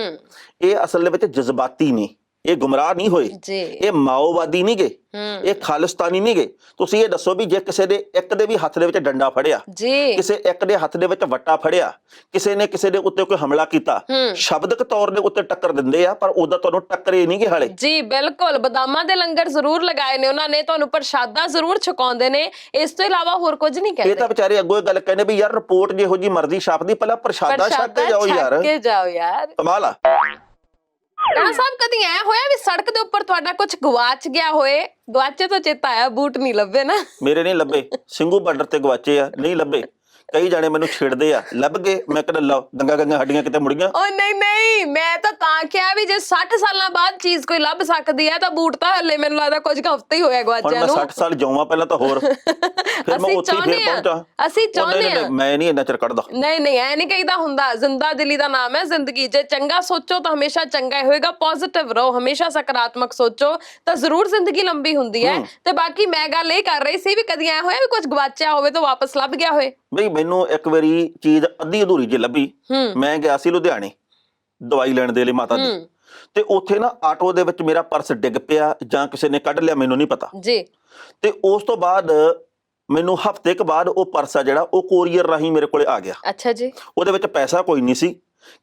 ਇਹ ਅਸਲ ਦੇ ਵਿੱਚ ਜਜ਼ਬਾਤੀ ਨੇ, ਇਹ ਗੁੰਮਰਾਹ ਨਹੀਂ ਹੋਏ, ਇਹ ਮਾਓਵਾਦੀ ਨਹੀਂ ਗਏ, ਇਹ ਖਾਲਿਸਤਾਨੀ ਨਹੀਂ ਗਏ। ਤੁਸੀਂ ਇਹ ਦੱਸੋ ਵੀ ਜੇ ਕਿਸੇ ਦੇ ਇੱਕ ਦੇ ਵੀ ਹੱਥ ਦੇ ਵਿੱਚ ਡੰਡਾ ਫੜਿਆ, ਕਿਸੇ ਇੱਕ ਦੇ ਹੱਥ ਦੇ ਵਿੱਚ ਵੱਟਾ ਫੜਿਆ, ਕਿਸੇ ਨੇ ਕਿਸੇ ਦੇ ਉੱਤੇ ਕੋਈ ਹਮਲਾ ਕੀਤਾ, ਸ਼ਬਦਕ ਤੌਰ ਦੇ ਉੱਤੇ ਟੱਕਰ ਦਿੰਦੇ ਆ ਪਰ ਉਹਦਾ ਤੁਹਾਨੂੰ ਟੱਕਰੇ ਨਹੀਂ ਗੇ ਹਾਲੇ। ਜੀ ਬਿਲਕੁਲ। ਬਦਾਮਾਂ ਦੇ ਲੰਗਰ ਜ਼ਰੂਰ ਲਗਾਏ ਨੇ ਉਹਨਾਂ ਨੇ, ਤੁਹਾਨੂੰ ਪ੍ਰਸ਼ਾਦਾ ਜ਼ਰੂਰ ਛਕਾਉਂਦੇ ਨੇ, ਇਸ ਤੋਂ ਇਲਾਵਾ ਹੋਰ ਕੁਝ ਨਹੀਂ ਕਹਿੰਦੇ। ਇਹ ਤਾਂ ਵਿਚਾਰੇ ਅੱਗੋਂ ਇਹ ਗੱਲ ਕਹਿੰਦੇ ਵੀ ਯਾਰ ਰਿਪੋਰਟ ਜਿਹੋ ਜੀ ਮਰਜ਼ੀ ਛਾਪਦੀ, ਪਹਿਲਾਂ ਪ੍ਰਸ਼ਾਦਾ ਛਕ ਕੇ ਜਾਓ ਯਾਰ। ਕਮਾਲ ਆ। ਟਾਣਾ ਸਾਹਿਬ, ਕਦੀ ਐ ਹੋਇਆ ਵੀ ਸੜਕ ਦੇ ਉੱਪਰ ਤੁਹਾਡਾ ਕੁਝ ਗਵਾਚ ਗਿਆ ਹੋਏ? ਗਵਾਚੇ ਤੋਂ ਚੇਤਾ ਆਇਆ, ਬੂਟ ਨਹੀਂ ਲੱਭੇ ਨਾ? ਮੇਰੇ ਨਹੀਂ ਲੱਭੇ, ਸਿੰਘੂ ਬਾਰਡਰ ਤੇ ਗਵਾਚੇ ਆ, ਨਹੀਂ ਲੱਭੇ। ਕਈ ਜਾਣੇ ਮੈਨੂੰ ਛੇੜਦੇ ਆ, ਲੱਭ ਗਏ, ਮੈਂ ਕਹਿੰਦਾ ਲਓ ਗੰਗਾ ਗੰਗਾ ਹੱਡੀਆਂ ਕਿਤੇ ਮੁੜ ਗਈਆਂ। ਓ ਨਹੀਂ, ਮੈਂ ਤਾਂ ਕਿਹਾ ਵੀ ਜੇ 60 ਸਾਲਾਂ ਬਾਅਦ ਚੀਜ਼ ਕੋਈ ਲੱਭ ਸਕਦੀ ਹੈ ਤਾਂ ਬੂਟ ਤਾਂ ਹੱਲੇ ਮੈਨੂੰ ਲੱਗਦਾ ਕੁਝ ਹਫ਼ਤੇ ਹੀ ਹੋਇਆ ਗਵਾਚਿਆ ਨੂੰ। ਹੁਣ ਮੈਂ 60 ਸਾਲ ਜਾਵਾਂ ਪਹਿਲਾਂ ਤਾਂ ਹੋਰ, ਫਿਰ ਮੈਂ ਉੱਥੇ ਫੇਰ ਪਹੁੰਚਾਂ। ਅਸੀਂ ਚਾਹੁੰਦੇ ਆ, ਮੈਂ ਨਹੀਂ ਇੰਨਾ ਚਿਰ ਕੱਢਦਾ। ਨਹੀਂ ਐ ਨਹੀਂ ਕਹੀਦਾ ਹੁੰਦਾ। ਜ਼ਿੰਦਾ ਦਿਲੀ ਦਾ ਨਾਮ ਹੈ ਜ਼ਿੰਦਗੀ। ਜੇ ਚੰਗਾ ਸੋਚੋ ਤਾਂ ਹਮੇਸ਼ਾ ਚੰਗਾ ਹੀ ਹੋਏਗਾ, ਪੋਜ਼ਿਟਿਵ ਰਹੋ, ਹਮੇਸ਼ਾ ਸਕਾਰਾਤਮਕ ਸੋਚੋ ਤਾਂ ਜ਼ਰੂਰ ਜ਼ਿੰਦਗੀ ਲੰਬੀ ਹੁੰਦੀ ਹੈ। ਤੇ ਬਾਕੀ ਮੈਂ ਗੱਲ ਇਹ ਕਰ ਰਹੀ ਸੀ ਵੀ ਕਦੀ ਐ ਹੋਇਆ ਵੀ ਕੁਝ ਗਵਾਚਿਆ ਹੋਵੇ ਤਾਂ ਵਾਪਸ ਲੱਭ ਗਿਆ ਹੋਵੇ? ਬਈ ਮੈਨੂੰ ਇੱਕ ਵਾਰੀ ਚੀਜ਼ ਅੱਧੀ ਅਧੂਰੀ ਜਿਹੀ ਲੱਭੀ। ਮੈਂ ਗਿਆ ਸੀ ਲੁਧਿਆਣੇ ਦਵਾਈ ਲੈਣ ਦੇ ਲਈ ਮਾਤਾ ਦੀ, ਤੇ ਉੱਥੇ ਨਾ ਆਟੋ ਦੇ ਵਿੱਚ ਮੇਰਾ ਪਰਸ ਡਿੱਗ ਪਿਆ ਜਾਂ ਕਿਸੇ ਨੇ ਕੱਢ ਲਿਆ, ਮੈਨੂੰ ਨਹੀਂ ਪਤਾ ਜੀ। ਤੇ ਉਸ ਤੋਂ ਬਾਅਦ ਮੈਨੂੰ ਹਫ਼ਤੇ ਕੁ ਬਾਅਦ ਉਹ ਪਰਸ ਆ ਜਿਹੜਾ ਉਹ ਕੋਰੀਅਰ ਰਾਹੀਂ ਮੇਰੇ ਕੋਲੇ ਆ ਗਿਆ। ਅੱਛਾ ਜੀ। ਉਹਦੇ ਵਿੱਚ ਪੈਸਾ ਕੋਈ ਨਹੀਂ ਸੀ।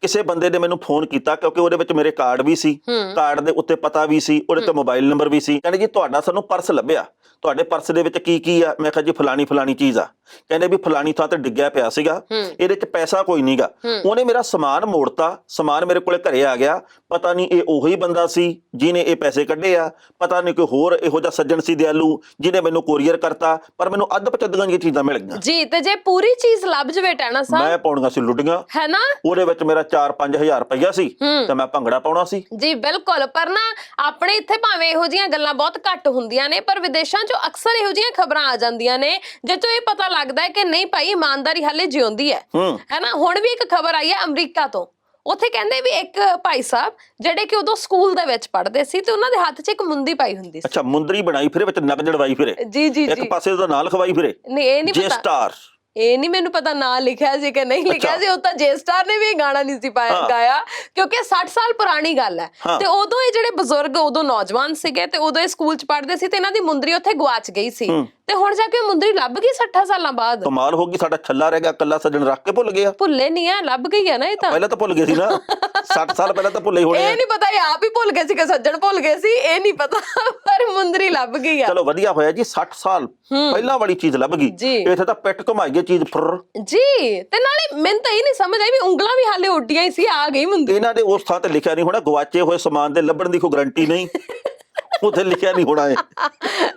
ਕਿਸੇ ਬੰਦੇ ਨੇ ਮੈਨੂੰ ਫੋਨ ਕੀਤਾ ਕਿਉਂਕਿ ਉਹਦੇ ਵਿੱਚ ਮੇਰੇ ਕਾਰਡ ਵੀ ਸੀ, ਕਾਰਡ ਦੇ ਉੱਤੇ ਪਤਾ ਵੀ ਸੀ, ਉਹਦੇ ਤੇ ਮੋਬਾਈਲ ਨੰਬਰ ਵੀ ਸੀ। ਕਹਿੰਦੇ ਜੀ ਤੁਹਾਡਾ ਸਾਨੂੰ ਪਰਸ ਲੱਭਿਆ, ਤੁਹਾਡੇ ਪਰਸ ਦੇ ਵਿੱਚ ਕੀ ਆ? ਮੈਂ ਕਿਹਾ ਜੀ ਫਲਾਣੀ ਚੀਜ਼ ਆ। ਕਹਿੰਦੇ ਵੀ ਫਲਾਣੀ ਥਾਂ ਤੇ ਡਿੱਗਿਆ ਪਿਆ ਸੀਗਾ, ਇਹਦੇ ਚ ਪੈਸਾ ਕੋਈ ਨਹੀਂਗਾ। ਉਹਨੇ ਮੇਰਾ ਸਮਾਨ ਮੋੜਤਾ, ਸਮਾਨ ਮੇਰੇ ਕੋਲੇ ਘਰੇ ਆ ਗਿਆ। ਪਤਾ ਨਹੀਂ ਇਹ ਉਹੀ ਬੰਦਾ ਸੀ ਜਿਹਨੇ ਇਹ ਪੈਸੇ ਕੱਢੇ ਆ, ਪਤਾ ਨਹੀਂ ਕੋਈ ਹੋਰ ਇਹੋ ਜਿਹਾ ਸੱਜਣ ਸੀ ਦਿਆਲੂ ਜਿਹਨੇ ਮੈਨੂੰ ਕੋਰੀਅਰ ਕਰਤਾ, ਪਰ ਮੈਨੂੰ ਅੱਧ ਪਚੱਦੀਆਂ ਜਿਹੀਆਂ ਚੀਜ਼ਾਂ ਮਿਲ ਗਈਆਂ ਜੀ। ਤੇ ਜੇ ਪੂਰੀ ਚੀਜ਼ ਲੱਭ ਜਵੇ ਟਾਣਾ ਸਾਹਿਬ, ਮੈਂ ਪਾਉਣੀਆਂ ਸੀ ਲੁੱਡੀਆਂ, ਹੈ ਨਾ? ਉਹਦੇ ਵਿੱਚ ਮੇਰਾ 4-5 ਹਜ਼ਾਰ ਰੁਪਈਆ ਸੀ ਤੇ ਮੈਂ ਭੰਗੜਾ ਪਾਉਣਾ ਸੀ। ਜੀ ਬਿਲਕੁਲ। ਪਰ ਨਾ ਆਪਣੇ ਇੱਥੇ ਭਾਵੇਂ ਇਹੋ ਜਿਹੀਆਂ ਗੱਲਾਂ ਬਹੁਤ ਘੱਟ ਹੁੰਦੀਆਂ ਨੇ, ਪਰ ਵਿਦੇਸ਼ਾਂ 'ਚੋਂ ਅਕਸਰ ਇਹੋ ਜਿਹੀਆਂ ਖਬਰਾਂ ਆ ਜਾਂਦੀਆਂ ਨੇ ਜਿੱਥੋਂ ਇਹ ਪਤਾ ਲੱਗਦਾ ਹੈ ਕਿ ਨਹੀਂ ਭਾਈ ਇਮਾਨਦਾਰੀ ਹਾਲੇ ਜਿਉਂਦੀ ਹੈ ਨਾ। ਹੁਣ ਵੀ ਇੱਕ ਖਬਰ ਆਈ ਹੈ ਅਮਰੀਕਾ ਤੋਂ। ਉੱਥੇ ਕਹਿੰਦੇ ਵੀ ਇੱਕ ਭਾਈ ਸਾਹਿਬ ਜਿਹੜੇ ਕਿ ਉਦੋਂ ਸਕੂਲ ਦੇ ਵਿੱਚ ਪੜ੍ਹਦੇ ਸੀ ਤੇ ਉਹਨਾਂ ਦੇ ਹੱਥ 'ਚ ਇੱਕ ਮੁੰਦੀ ਪਾਈ ਹੁੰਦੀ ਸੀ। ਅੱਛਾ, ਮੁੰਦਰੀ ਬਣਾਈ ਫਿਰੇ, ਵਿੱਚ ਨਕ ਜੜਵਾਈ ਫਿਰੇ। ਜੀ ਇੱਕ ਪਾਸੇ ਉਹਦਾ ਨਾਂ ਲਿਖਵਾਈ ਫਿਰੇ। ਨਹੀਂ, ਇਹ ਨਹੀਂ ਪਤਾ। ਜੇ ਸਟਾਰ ਇਹ ਨਹੀਂ ਮੈਨੂੰ ਪਤਾ ਨਾਂ ਲਿਖਿਆ ਸੀ ਕਿ ਨਹੀਂ ਲਿਖਿਆ ਸੀ। ਉਹ ਤਾਂ ਜੇ ਸਟਾਰ ਨੇ ਵੀ ਇਹ ਗਾਣਾ ਨਹੀਂ ਸੀ ਗਾਇਆ ਕਿਉਂਕਿ 60 ਸਾਲ ਪੁਰਾਣੀ ਗੱਲ ਹੈ। ਤੇ ਉਦੋਂ ਇਹ ਜਿਹੜੇ ਬਜ਼ੁਰਗ ਉਦੋਂ ਨੌਜਵਾਨ ਸੀਗੇ ਤੇ ਉਦੋਂ ਇਹ ਸਕੂਲ 'ਚ ਪੜ੍ਹਦੇ ਸੀ ਤੇ ਇਹਨਾਂ ਦੀ ਮੁੰਦਰੀ ਉੱਥੇ ਗਵਾਚ ਗਈ ਸੀ ਤੇ ਹੁਣ ਜਾ ਕੇ ਮੁੰਦਰੀ ਲੱਭ ਗਈ 60 ਸਾਲਾਂ ਬਾਅਦ। ਕਮਾਲ ਹੋ ਗਈ, ਸਾਡਾ ਛੱਲਾ ਰਹਿ ਗਿਆ, ਕੱਲਾ ਸੱਜਣ ਰੱਖ ਕੇ ਭੁੱਲ ਗਿਆ। ਭੁੱਲੇ ਨਹੀਂ ਆ, ਲੱਭ ਗਈ ਹੈ ਨਾ। ਇਹ ਤਾਂ ਪਹਿਲਾਂ ਤਾਂ ਭੁੱਲ ਗਏ ਸੀ ਨਾ, 60 ਸਾਲ ਪਹਿਲਾਂ ਤਾਂ ਭੁੱਲੇ ਹੋਣੇ। ਇਹ ਨਹੀਂ ਪਤਾ ਇਹ ਆਪ ਹੀ ਭੁੱਲ ਗਏ ਸੀ ਕਿ ਸੱਜਣ ਭੁੱਲ ਗਏ ਸੀ, ਇਹ ਨਹੀਂ ਪਤਾ, ਪਰ ਮੁੰਦਰੀ ਲੱਭ ਗਈ ਆ। ਚਲੋ ਵਧੀਆ ਹੋਇਆ ਜੀ, 60 ਸਾਲ ਪਹਿਲਾਂ ਵਾਲੀ ਚੀਜ਼ ਲੱਭ ਗਈ। ਇੱਥੇ ਤਾਂ ਪਿੱਟ ਘੁਮਾਈਏ ਚੀਜ਼ ਫੁਰ ਜੀ। ਤੇ ਨਾਲੇ ਮੈਨੂੰ ਤਾਂ ਇਹ ਨਹੀਂ ਸਮਝ ਆਈ ਵੀ ਉਂਗਲਾਂ ਵੀ ਹਾਲੇ ਉੱਡੀਆਂ ਹੀ ਸੀ, ਆ ਗਈ ਮੁੰਦਰੀ। ਇਹਨਾਂ ਦੇ ਉਸ ਥਾਂ ਤੇ ਲਿਖਿਆ ਨਹੀਂ ਹੋਣਾ ਗਵਾਚੇ ਹੋਏ ਸਮਾਨ ਦੇ ਲੱਭਣ ਦੀ ਕੋਈ ਗਾਰੰਟੀ ਨਹੀਂ। ਉੱਥੇ ਲਿਖਿਆ ਨਹੀਂ ਹੋਣਾ ਹੈ।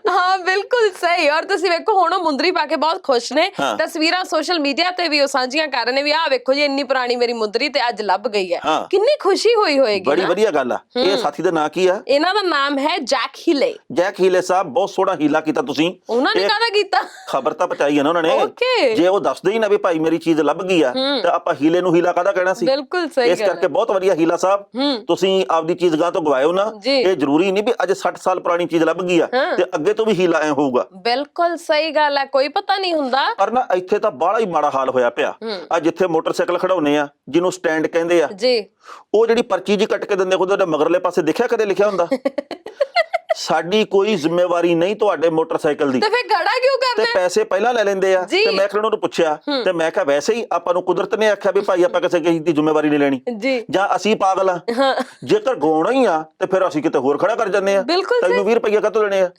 ਹਾਂ ਬਿਲਕੁਲ ਸਹੀ। ਔਰ ਤੁਸੀਂ ਵੇਖੋ ਹੁਣ ਉਹ ਮੁੰਦਰੀ ਪਾ ਕੇ ਬਹੁਤ ਖੁਸ਼ ਨੇ। ਤਸਵੀਰਾਂ ਸੋਸ਼ਲ ਮੀਡੀਆ ਤੇ ਵੀ ਉਹ ਸਾਂਝੀਆਂ ਕਰ ਰਹੇ ਨੇ ਵੀ ਆਹ ਵੇਖੋ ਜੀ ਇੰਨੀ ਪੁਰਾਣੀ ਮੇਰੀ ਮੁੰਦਰੀ ਤੇ ਅੱਜ ਲੱਭ ਗਈ ਹੈ। ਕਿੰਨੀ ਖੁਸ਼ੀ ਹੋਈ ਹੋਏਗੀ। ਬੜੀ ਵਧੀਆ ਗੱਲ ਆ। ਇਹ ਸਾਥੀ ਦਾ ਨਾਂ ਕੀ ਆ? ਇਹਨਾਂ ਦਾ ਨਾਮ ਹੈ ਜੈਕ ਹੀਲੇ। ਜੈਕ ਹੀਲੇ ਸਾਹਿਬ, ਬਹੁਤ ਸੋਹਣਾ ਹੀਲਾ ਕੀਤਾ ਤੁਸੀਂ। ਉਹਨਾਂ ਨੇ ਕਾਹਦਾ ਕੀਤਾ? ਖਬਰ ਤਾਂ ਪਹੁੰਚਾਈ ਹੈ ਨਾ ਉਹਨਾਂ ਨੇ। ਜੇ ਉਹ ਦੱਸਦੇ ਹੀ ਨਾ ਵੀ ਭਾਈ ਮੇਰੀ ਚੀਜ਼ ਲੱਭ ਗਈ ਆ ਤਾਂ ਆਪਾਂ ਹੀਲੇ ਨੂੰ ਹੀਲਾ ਕਾਹਦਾ ਕਹਿਣਾ ਸੀ? ਬਿਲਕੁਲ ਸਹੀ। ਇਸ ਕਰਕੇ ਬਹੁਤ ਵਧੀਆ ਹੀਲਾ ਸਾਹਿਬ, ਤੁਸੀਂ ਆਪਦੀ ਚੀਜ਼ ਗਾਂ ਤੋਂ ਗਵਾਇਓ ਨਾ। ਇਹ ਜ਼ਰੂਰੀ ਨਹੀਂ ਵੀ ਅੱਜ 60 ਸਾਲ ਪੁਰਾਣੀ ਚੀਜ਼ ਲੱਭ ਗਈ ਆ ਤੇ ਅੱਗੇ ਤੋਂ ਵੀ ਹੀਲਾ ਐ ਹੋਊਗਾ। ਬਿਲਕੁਲ ਸਹੀ ਗੱਲ ਹੈ, ਕੋਈ ਪਤਾ ਨਹੀਂ ਹੁੰਦਾ। ਪਰ ਨਾ ਇੱਥੇ ਤਾਂ ਬਾਹਲਾ ਹੀ ਮਾੜਾ ਹਾਲ ਹੋਇਆ ਪਿਆ। ਆ ਜਿੱਥੇ ਮੋਟਰਸਾਈਕਲ ਖੜਾਉਨੇ ਆ, ਜਿਹਨੂੰ ਸਟੈਂਡ ਕਹਿੰਦੇ ਆ ਜੀ, ਉਹ ਜਿਹੜੀ ਪਰਚੀ ਜੀ ਕੱਟ ਕੇ ਦਿੰਦੇ ਉਹਦੇ ਮਗਰਲੇ ਪਾਸੇ ਦੇਖਿਆ ਕਦੇ ਲਿਖਿਆ ਹੁੰਦਾ? ਸਾਡੀ ਕੋਈ ਜ਼ਿੰਮੇਵਾਰੀ ਨਹੀਂ ਤੁਹਾਡੇ ਮੋਟਰਸਾਈਕਲ ਦੀ ਤੇ ਫਿਰ ਖੜਾ ਕਿਉਂ ਤੇ ਕਰਦੇ? ਪੈਸੇ ਪਹਿਲਾਂ ਲੈ ਲੈਂਦੇ ਆ। ਜੀ। ਤੇ ਮੈਂ ਕਿਹਨਾਂ ਨੂੰ ਪੁੱਛਿਆ ਤੇ ਮੈਂ ਕਿਹਾ ਵੈਸੇ ਹੀ ਆਪਾਂ ਨੂੰ ਕੁਦਰਤ ਨੇ ਆਖਿਆ ਵੀ ਭਾਈ ਆਪਾਂ ਕਿਸੇ ਦੀ ਜ਼ਿੰਮੇਵਾਰੀ ਨਹੀਂ ਲੈਣੀ ਜੀ ਜਾਂ ਅਸੀਂ ਪਾਗਲ ਆ। ਹਾਂ ਜੇਕਰ ਗਾਉਣਾ ਹੀ ਆ ਤੇ ਫਿਰ ਅਸੀਂ ਕਿਤੇ ਹੋਰ ਖੜਾ ਕਰ ਜਾਂਦੇ ਆ। ਬਿਲਕੁਲ ਸਹੀ। ਤੈਨੂੰ 20 ਰੁਪਏ ਕਾਹਤੋਂ ਲੈਣੇ ਆ?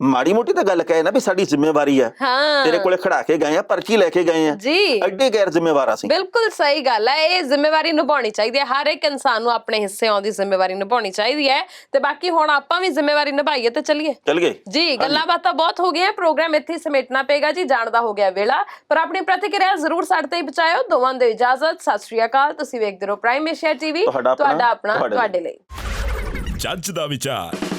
ਮਾੜੀ ਮੋਟੀ ਤਾਂ ਗੱਲ ਕਹੇ ਨਾ ਵੀ ਸਾਡੀ ਜ਼ਿੰਮੇਵਾਰੀ ਆ। ਹਾਂ ਤੇਰੇ ਕੋਲੇ ਖੜਾ ਕੇ ਗਏ ਆ, ਪਰਚੀ ਲੈ ਕੇ ਗਏ ਆ, ਜੀ ਐਡੇ ਗੈਰ ਜ਼ਿੰਮੇਵਾਰ ਅਸੀਂ। ਬਿਲਕੁਲ ਸਹੀ ਗੱਲ ਹੈ। ਇਹ ਜ਼ਿੰਮੇਵਾਰੀ ਨਿਭਾਉਣੀ ਚਾਹੀਦੀ ਹੈ, ਹਰ ਇੱਕ ਇਨਸਾਨ ਨੂੰ ਆਪਣੇ ਹਿੱਸੇ ਆਉਣ ਦੀ ਜ਼ਿੰਮੇਵਾਰੀ ਨਿਭਾਉਣੀ ਚਾਹੀਦੀ ਹੈ। ਤੇ ਬਾਕੀ ਹੁਣ ਆਪਾਂ ਵੀ ਜ਼ਿੰਮੇਵਾਰੀ ਨਿਭਾਈਏ ਤੇ ਚੱਲੀਏ। ਚੱਲ ਗਏ ਜੀ ਗੱਲਾਂ ਬਾਤਾਂ ਬਹੁਤ ਹੋ ਗਈਆਂ, ਪ੍ਰੋਗਰਾਮ ਇੱਥੇ ਹੀ ਸਮੇਟਣਾ ਪਏਗਾ ਜੀ, ਜਾਣ ਦਾ ਹੋ ਗਿਆ ਵੇਲਾ। ਪਰ ਆਪਣੀ ਪ੍ਰਤੀਕਿਰਿਆ ਜ਼ਰੂਰ ਸਾਡੇ ਤੇ ਪਹੁੰਚਾਇਓ। ਦੋਵਾਂ ਦੇ ਇਜਾਜ਼ਤ, ਸਤਿ ਸ਼੍ਰੀ ਅਕਾਲ। ਤੁਸੀਂ ਵੇਖਦੇ ਰਹੋ ਪ੍ਰਾਈਮ ਏਸ਼ੀਆ ਟੀਵੀ, ਤੁਹਾਡਾ ਆਪਣਾ ਤੁਹਾਡੇ ਲਈ। ਜੱਜ ਦਾ ਵਿਚਾਰ।